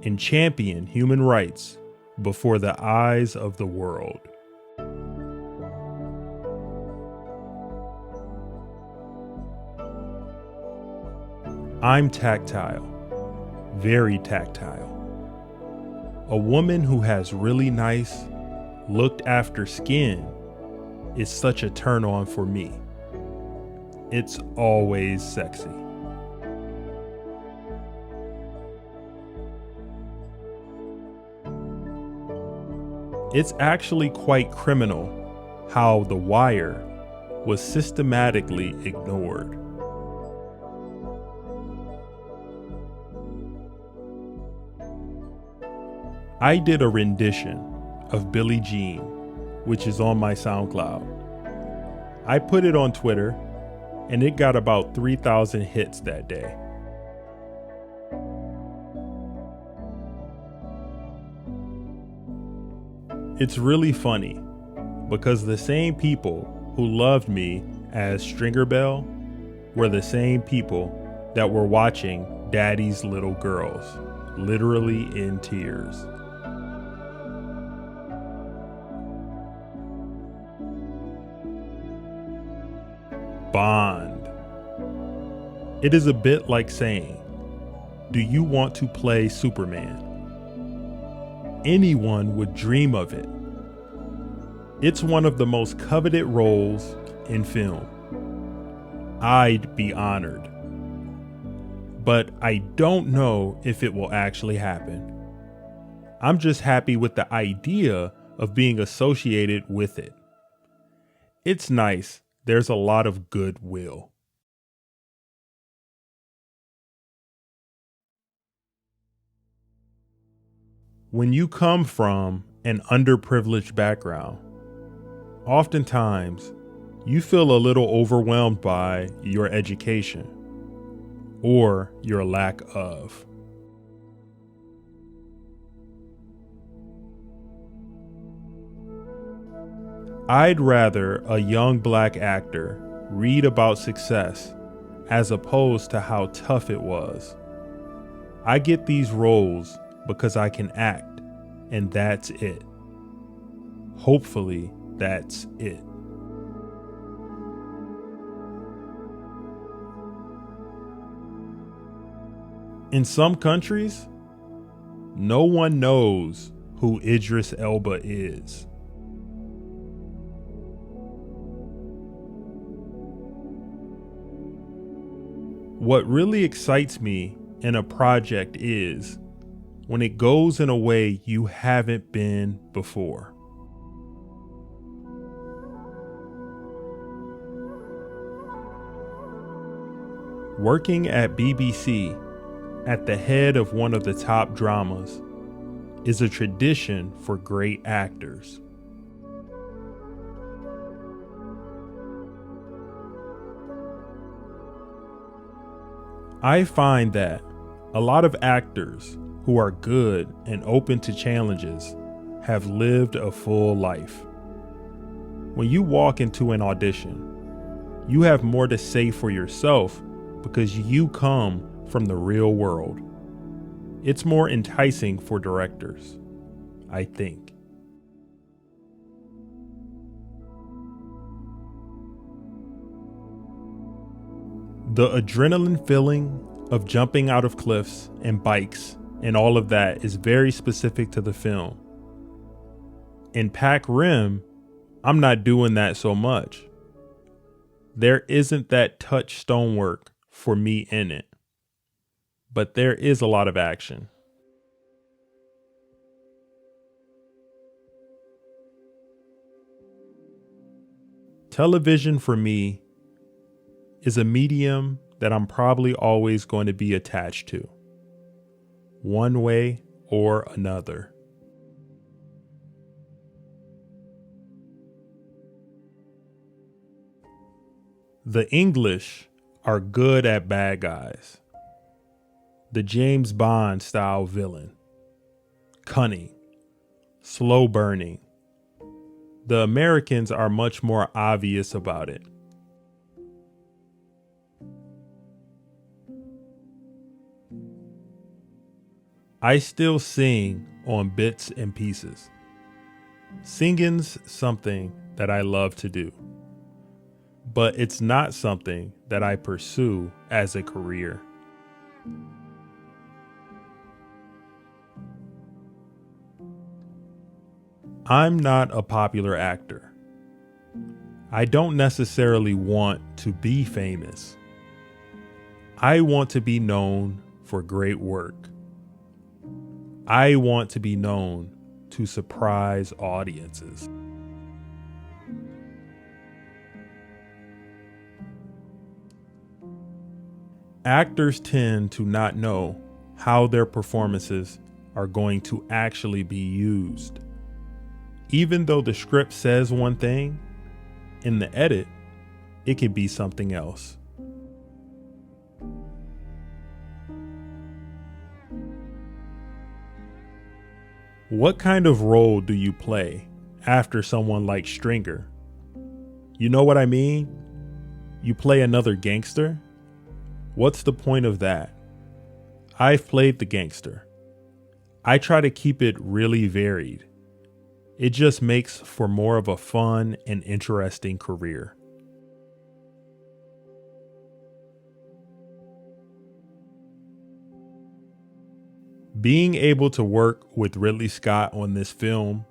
and championed human rights before the eyes of the world. I'm tactile, very tactile. A woman who has really nice, looked after skin is such a turn on for me. It's always sexy. It's actually quite criminal how The Wire was systematically ignored. I did a rendition of Billie Jean, which is on my SoundCloud. I put it on Twitter, and it got about 3,000 hits that day. It's really funny because the same people who loved me as Stringer Bell were the same people that were watching Daddy's Little Girls, literally in tears. Bond. It is a bit like saying, do you want to play Superman? Anyone would dream of it. It's one of the most coveted roles in film. I'd be honored. But I don't know if it will actually happen. I'm just happy with the idea of being associated with it. It's nice. There's a lot of goodwill. When you come from an underprivileged background, oftentimes you feel a little overwhelmed by your education or your lack of. I'd rather a young black actor read about success as opposed to how tough it was. I get these roles because I can act, and that's it. Hopefully, that's it. In some countries, no one knows who Idris Elba is. What really excites me in a project is when it goes in a way you haven't been before. Working at BBC at the head of one of the top dramas is a tradition for great actors. I find that a lot of actors who are good and open to challenges have lived a full life. When you walk into an audition, you have more to say for yourself because you come from the real world. It's more enticing for directors, I think. The adrenaline feeling of jumping out of cliffs and bikes and all of that is very specific to the film. In Pac Rim, I'm not doing that so much. There isn't that touchstone work for me in it, but there is a lot of action. Television for me is a medium that I'm probably always going to be attached to, one way or another. The English are good at bad guys. The James Bond style villain. Cunning. Slow burning. The Americans are much more obvious about it. I still sing on bits and pieces. Singing's something that I love to do, but it's not something that I pursue as a career. I'm not a popular actor. I don't necessarily want to be famous. I want to be known for great work. I want to be known to surprise audiences. Actors tend to not know how their performances are going to actually be used. Even though the script says one thing, in the edit, it could be something else. What kind of role do you play after someone like Stringer? You know what I mean? You play another gangster? What's the point of that? I've played the gangster. I try to keep it really varied. It just makes for more of a fun and interesting career. Being able to work with Ridley Scott on this film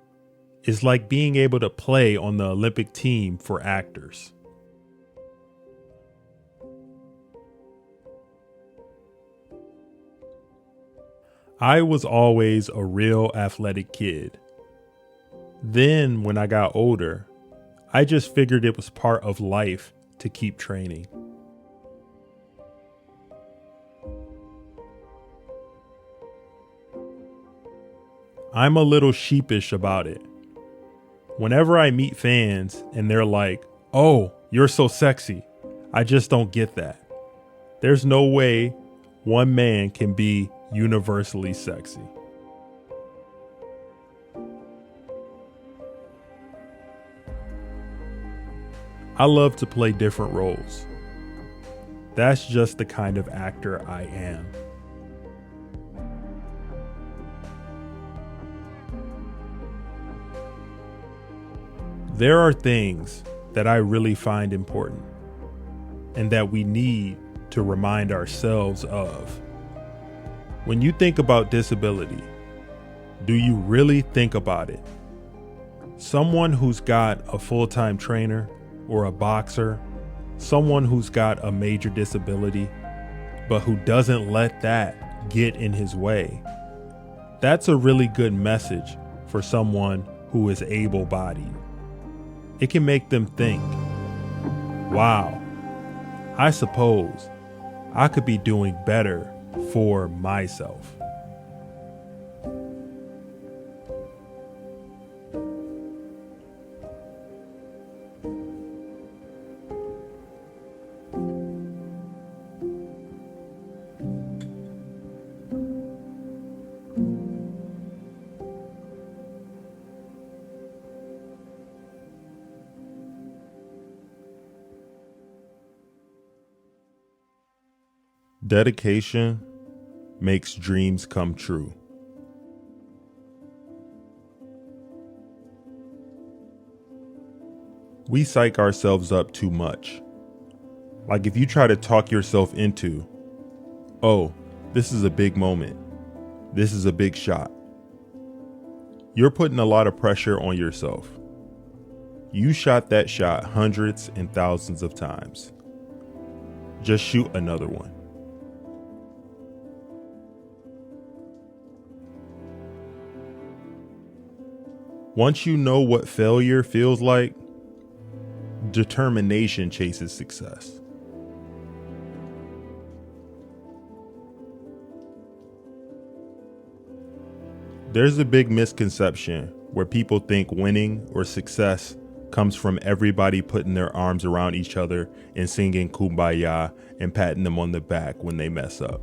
is like being able to play on the Olympic team for actors. I was always a real athletic kid. Then, when I got older, I just figured it was part of life to keep training. I'm a little sheepish about it. Whenever I meet fans and they're like, "Oh, you're so sexy," I just don't get that. There's no way one man can be universally sexy. I love to play different roles. That's just the kind of actor I am. There are things that I really find important and that we need to remind ourselves of. When you think about disability, do you really think about it? Someone who's got a full-time trainer or a boxer, someone who's got a major disability, but who doesn't let that get in his way. That's a really good message for someone who is able-bodied. It can make them think, wow, I suppose I could be doing better for myself. Dedication makes dreams come true. We psych ourselves up too much. Like if you try to talk yourself into, oh, this is a big moment. This is a big shot. You're putting a lot of pressure on yourself. You shot that shot hundreds and thousands of times. Just shoot another one. Once you know what failure feels like, determination chases success. There's a big misconception where people think winning or success comes from everybody putting their arms around each other and singing Kumbaya and patting them on the back when they mess up.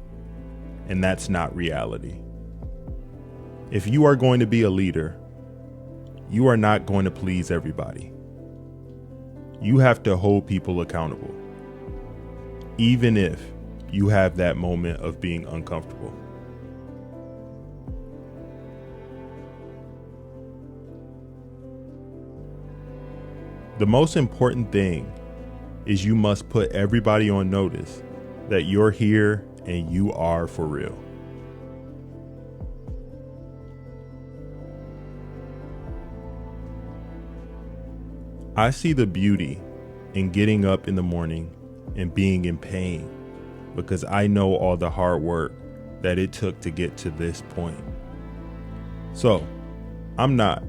And that's not reality. If you are going to be a leader, you are not going to please everybody. You have to hold people accountable, even if you have that moment of being uncomfortable. The most important thing is you must put everybody on notice that you're here and you are for real. I see the beauty in getting up in the morning and being in pain because I know all the hard work that it took to get to this point. So, I'm not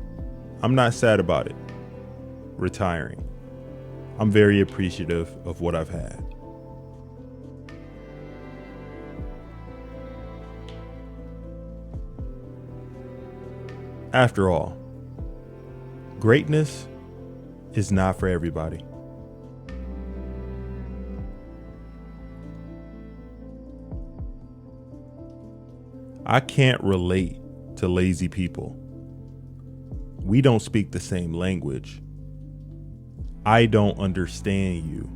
sad about it, retiring. I'm very appreciative of what I've had. After all, greatness is not for everybody. I can't relate to lazy people. We don't speak the same language. I don't understand you.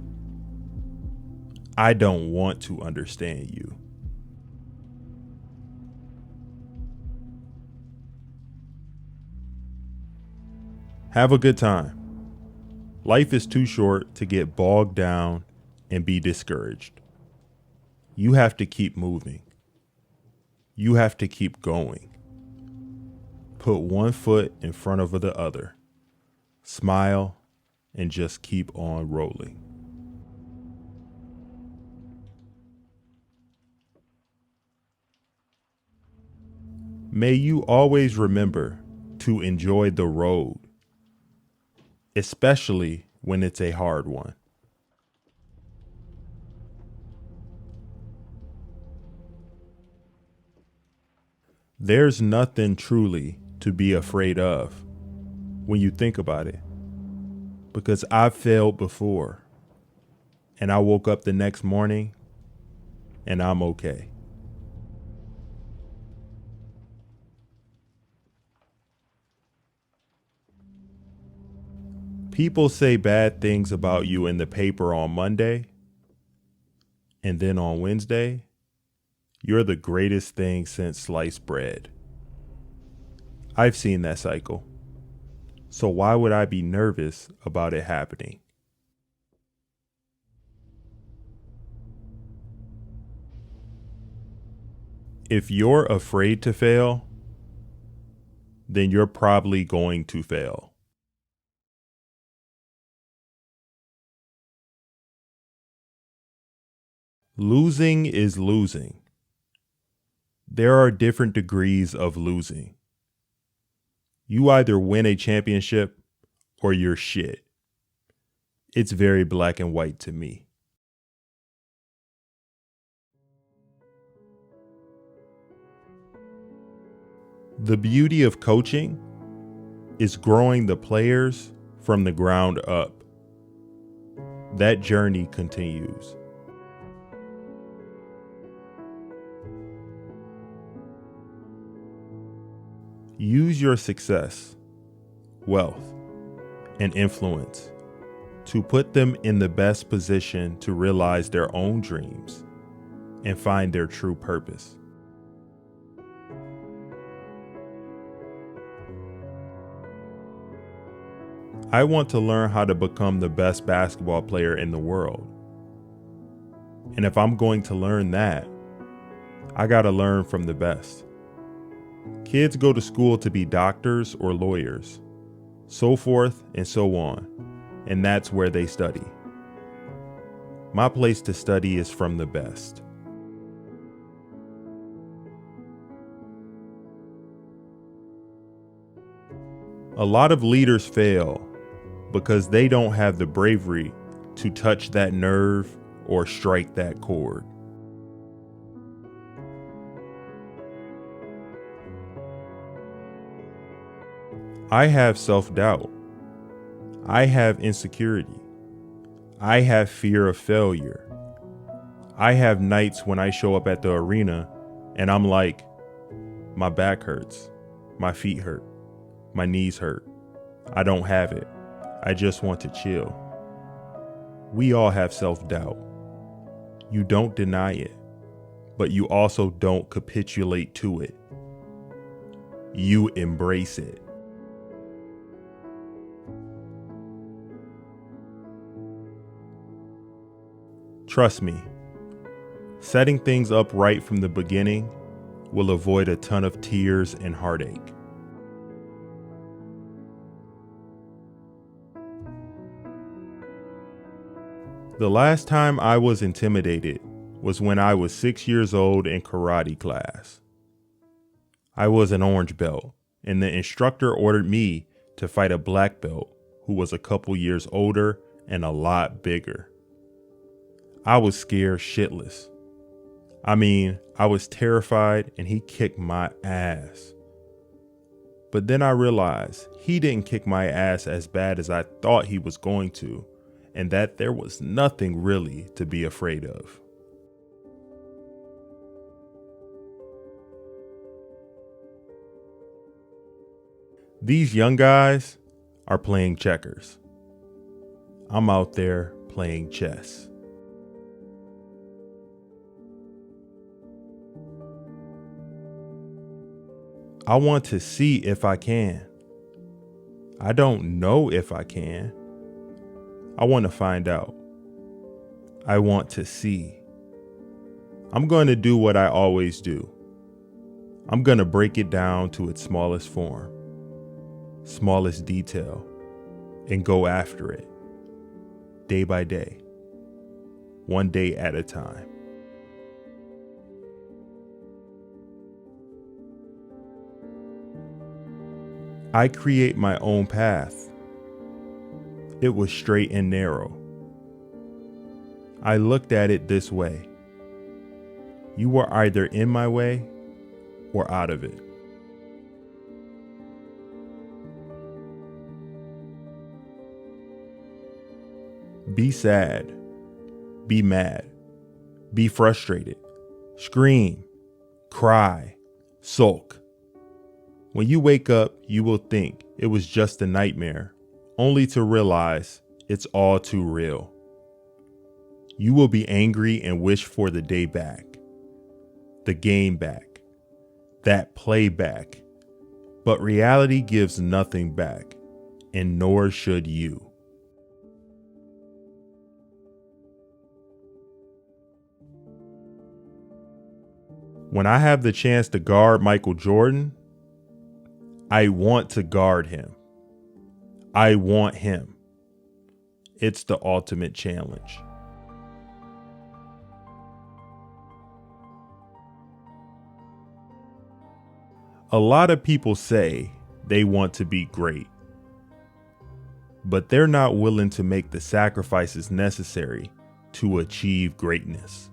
I don't want to understand you. Have a good time. Life is too short to get bogged down and be discouraged. You have to keep moving. You have to keep going. Put one foot in front of the other. Smile and just keep on rolling. May you always remember to enjoy the road, especially when it's a hard one. There's nothing truly to be afraid of when you think about it, because I've failed before and I woke up the next morning and I'm okay. People say bad things about you in the paper on Monday, and then on Wednesday, you're the greatest thing since sliced bread. I've seen that cycle. So why would I be nervous about it happening? If you're afraid to fail, then you're probably going to fail. Losing is losing. There are different degrees of losing. You either win a championship or you're shit. It's very black and white to me. The beauty of coaching is growing the players from the ground up. That journey continues. Use your success, wealth, and influence to put them in the best position to realize their own dreams and find their true purpose. I want to learn how to become the best basketball player in the world. And if I'm going to learn that, I gotta learn from the best. Kids go to school to be doctors or lawyers, so forth and so on, and that's where they study. My place to study is from the best. A lot of leaders fail because they don't have the bravery to touch that nerve or strike that chord. I have self-doubt. I have insecurity. I have fear of failure. I have nights when I show up at the arena and I'm like, my back hurts, my feet hurt, my knees hurt. I don't have it. I just want to chill. We all have self-doubt. You don't deny it, but you also don't capitulate to it. You embrace it. Trust me, setting things up right from the beginning will avoid a ton of tears and heartache. The last time I was intimidated was when I was 6 years old in karate class. I was an orange belt, and the instructor ordered me to fight a black belt who was a couple years older and a lot bigger. I was scared shitless. I was terrified, and he kicked my ass. But then I realized he didn't kick my ass as bad as I thought he was going to, and that there was nothing really to be afraid of. These young guys are playing checkers. I'm out there playing chess. I want to see if I can. I don't know if I can. I want to find out. I want to see. I'm going to do what I always do. I'm going to break it down to its smallest form, smallest detail, and go after it, day by day, one day at a time. I create my own path. It was straight and narrow. I looked at it this way. You were either in my way or out of it. Be sad, be mad, be frustrated, scream, cry, sulk. When you wake up, you will think it was just a nightmare, only to realize it's all too real. You will be angry and wish for the day back, the game back, that play back. But reality gives nothing back, and nor should you. When I have the chance to guard Michael Jordan, I want to guard him. I want him. It's the ultimate challenge. A lot of people say they want to be great, but they're not willing to make the sacrifices necessary to achieve greatness.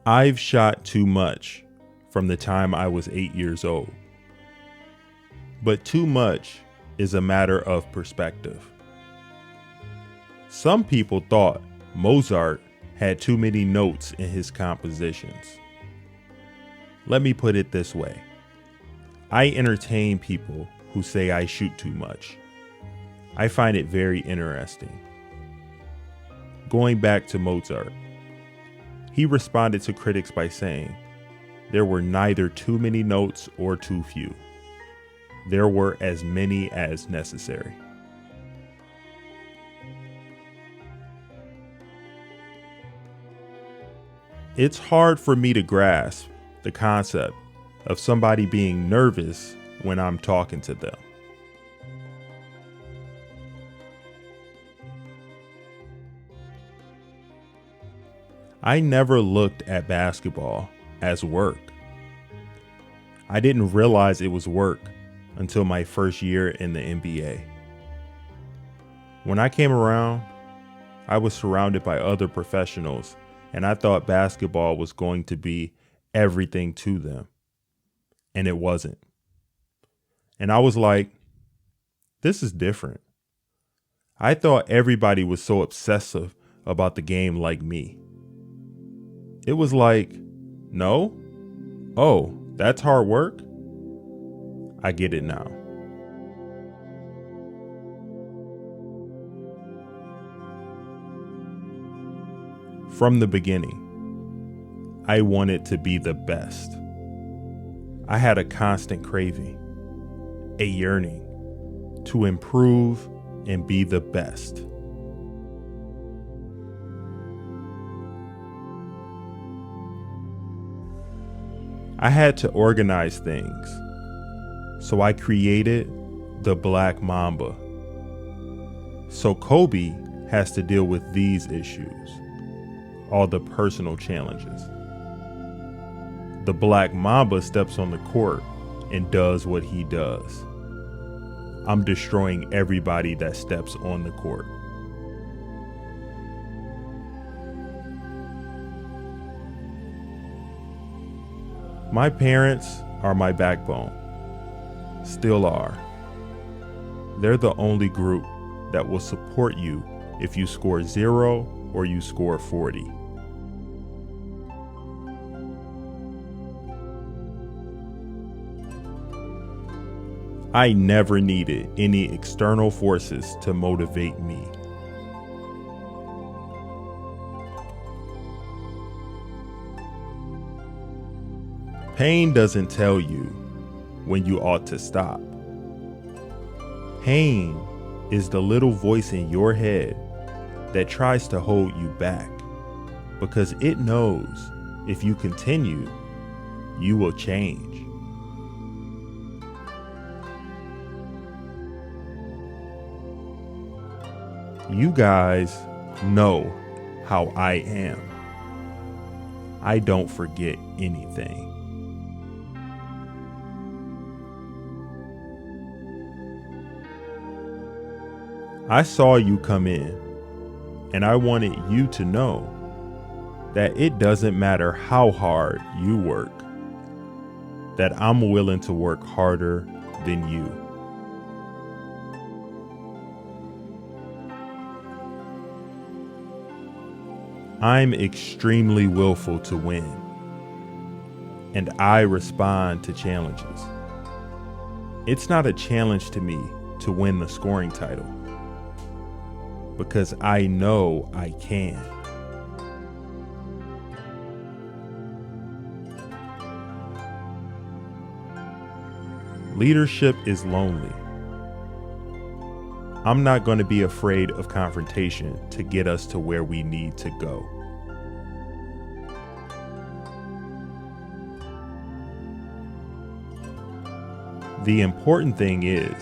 I've shot too much from the time I was 8 years old. But too much is a matter of perspective. Some people thought Mozart had too many notes in his compositions. Let me put it this way. I entertain people who say I shoot too much. I find it very interesting. Going back to Mozart, he responded to critics by saying, there were neither too many notes or too few. There were as many as necessary. It's hard for me to grasp the concept of somebody being nervous when I'm talking to them. I never looked at basketball as work. I didn't realize it was work until my first year in the NBA. When I came around, I was surrounded by other professionals, and I thought basketball was going to be everything to them. And it wasn't. And I was like, this is different. I thought everybody was so obsessive about the game like me. It was like, no? Oh, that's hard work? I get it now. From the beginning, I wanted to be the best. I had a constant craving, a yearning to improve and be the best. I had to organize things, so I created the Black Mamba. So Kobe has to deal with these issues, all the personal challenges. The Black Mamba steps on the court and does what he does. I'm destroying everybody that steps on the court. My parents are my backbone. Still are. They're the only group that will support you if you score 0 or you score 40. I never needed any external forces to motivate me. Pain doesn't tell you when you ought to stop. Pain is the little voice in your head that tries to hold you back because it knows if you continue, you will change. You guys know how I am. I don't forget anything. I saw you come in, and I wanted you to know that it doesn't matter how hard you work, that I'm willing to work harder than you. I'm extremely willful to win, and I respond to challenges. It's not a challenge to me to win the scoring title, because I know I can. Leadership is lonely. I'm not going to be afraid of confrontation to get us to where we need to go. The important thing is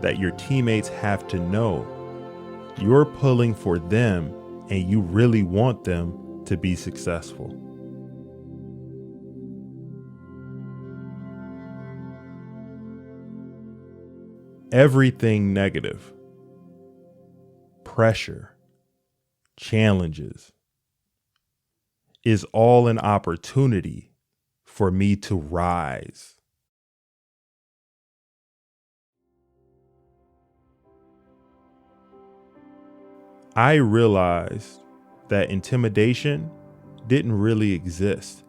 that your teammates have to know you're pulling for them and you really want them to be successful. Everything negative, pressure, challenges, is all an opportunity for me to rise. I realized that intimidation didn't really exist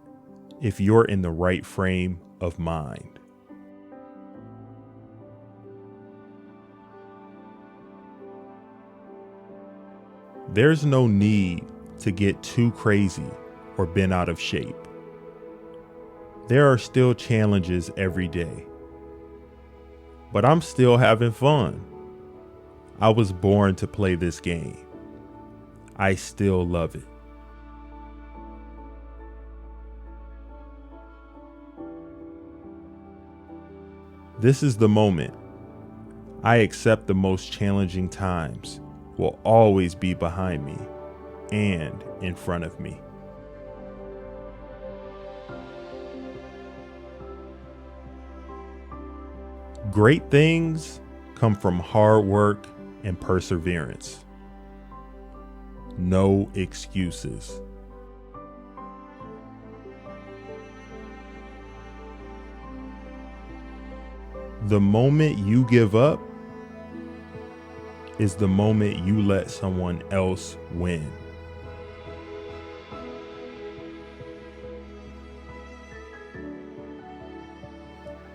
if you're in the right frame of mind. There's no need to get too crazy or bent out of shape. There are still challenges every day, but I'm still having fun. I was born to play this game. I still love it. This is the moment. I accept the most challenging times will always be behind me and in front of me. Great things come from hard work and perseverance. No excuses. The moment you give up is the moment you let someone else win.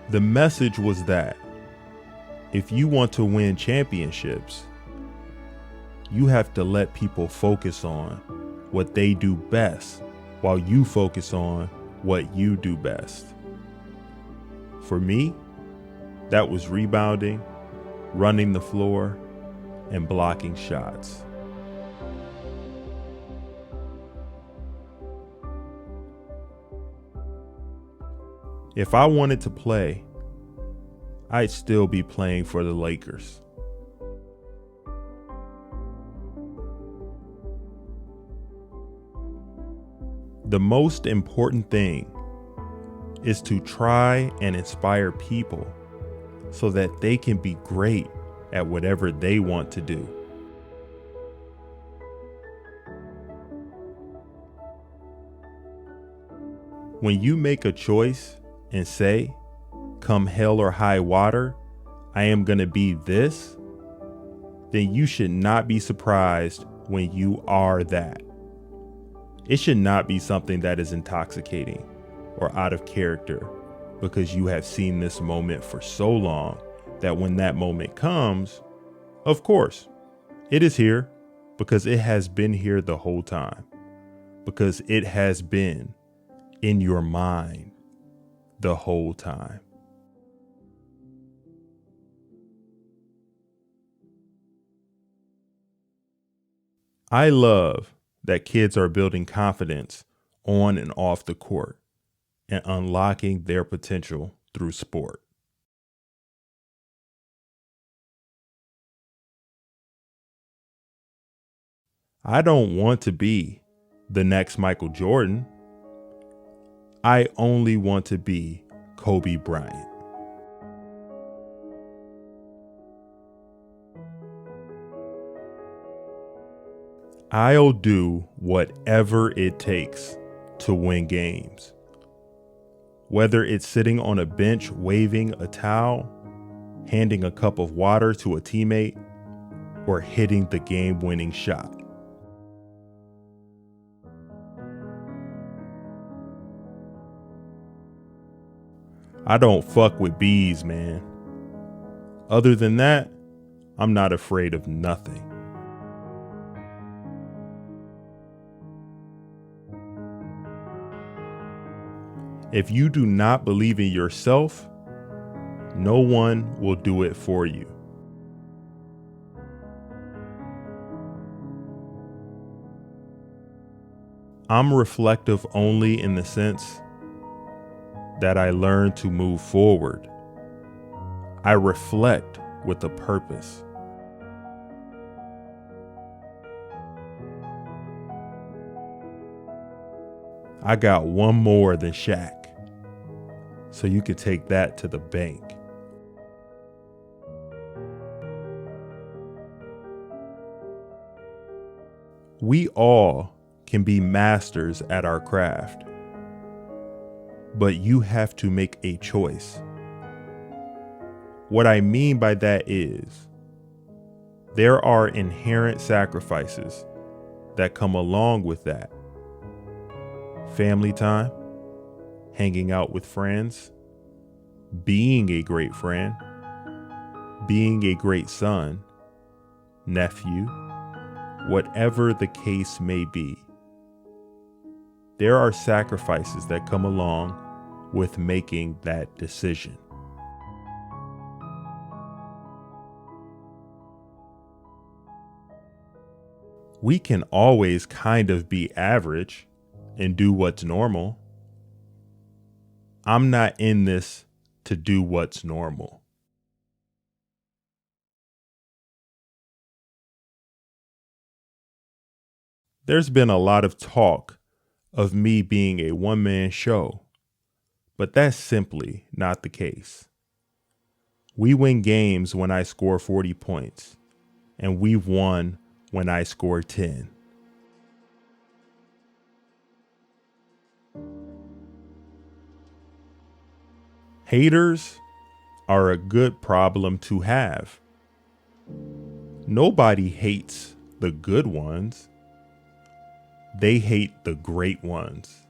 The message was that if you want to win championships, you have to let people focus on what they do best while you focus on what you do best. For me, that was rebounding, running the floor, and blocking shots. If I wanted to play, I'd still be playing for the Lakers. The most important thing is to try and inspire people so that they can be great at whatever they want to do. When you make a choice and say, come hell or high water, I am going to be this, then you should not be surprised when you are that. It should not be something that is intoxicating or out of character because you have seen this moment for so long that when that moment comes, of course, it is here because it has been here the whole time, because it has been in your mind the whole time. I love that kids are building confidence on and off the court and unlocking their potential through sport. I don't want to be the next Michael Jordan. I only want to be Kobe Bryant. I'll do whatever it takes to win games. Whether it's sitting on a bench waving a towel, handing a cup of water to a teammate, or hitting the game-winning shot. I don't fuck with bees, man. Other than that, I'm not afraid of nothing. If you do not believe in yourself, no one will do it for you. I'm reflective only in the sense that I learn to move forward. I reflect with a purpose. I got one more than Shaq, so you can take that to the bank. We all can be masters at our craft, but you have to make a choice. What I mean by that is, there are inherent sacrifices that come along with that. Family time, hanging out with friends, being a great friend, being a great son, nephew, whatever the case may be. There are sacrifices that come along with making that decision. We can always kind of be average and do what's normal. I'm not in this to do what's normal. There's been a lot of talk of me being a one-man show, but that's simply not the case. We win games when I score 40 points, and we've won when I score 10. Haters are a good problem to have. Nobody hates the good ones. They hate the great ones.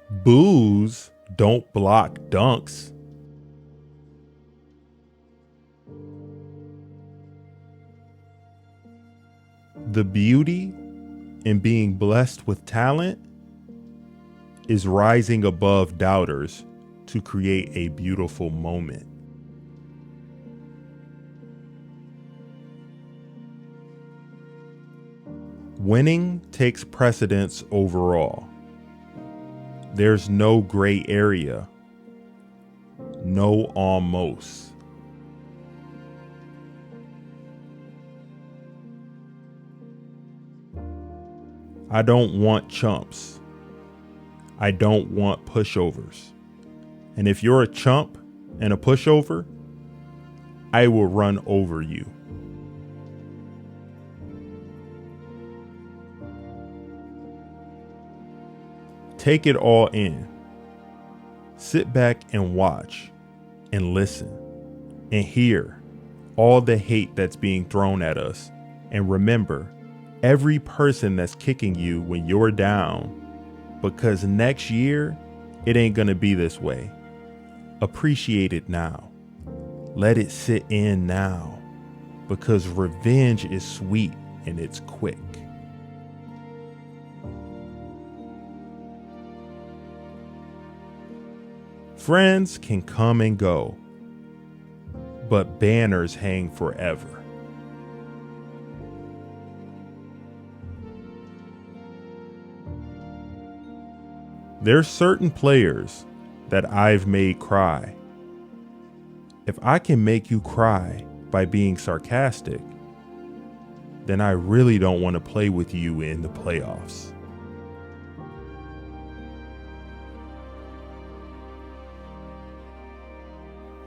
Boos don't block dunks. The beauty in being blessed with talent is rising above doubters to create a beautiful moment. Winning takes precedence overall. There's no gray area, no almost. I don't want chumps. I don't want pushovers. And if you're a chump and a pushover, I will run over you. Take it all in. Sit back and watch and listen and hear all the hate that's being thrown at us. And remember, every person that's kicking you when you're down, because next year, it ain't gonna be this way. Appreciate it now. Let it sit in now, because revenge is sweet and it's quick. Friends can come and go, but banners hang forever. There's certain players that I've made cry. If I can make you cry by being sarcastic, then I really don't want to play with you in the playoffs.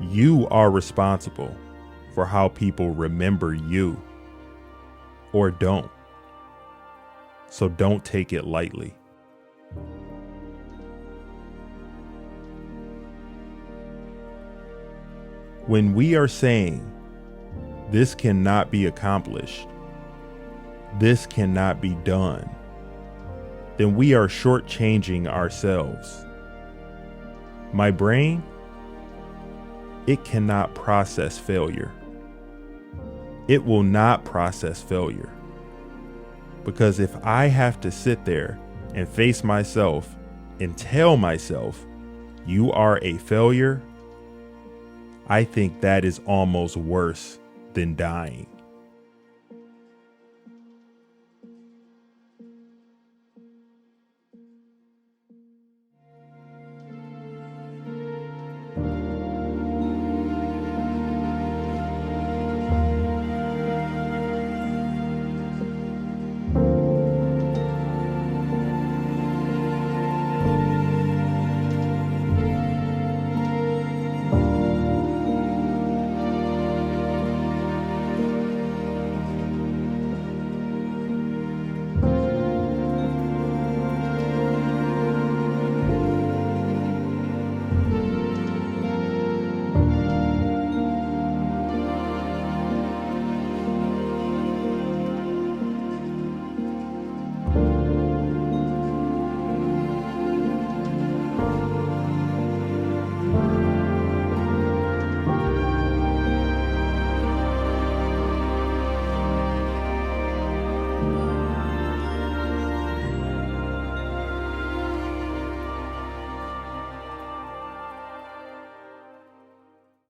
You are responsible for how people remember you or don't. So don't take it lightly. When we are saying this cannot be accomplished, this cannot be done, then we are shortchanging ourselves. My brain, it cannot process failure. It will not process failure. Because if I have to sit there and face myself and tell myself, you are a failure, I think that is almost worse than dying.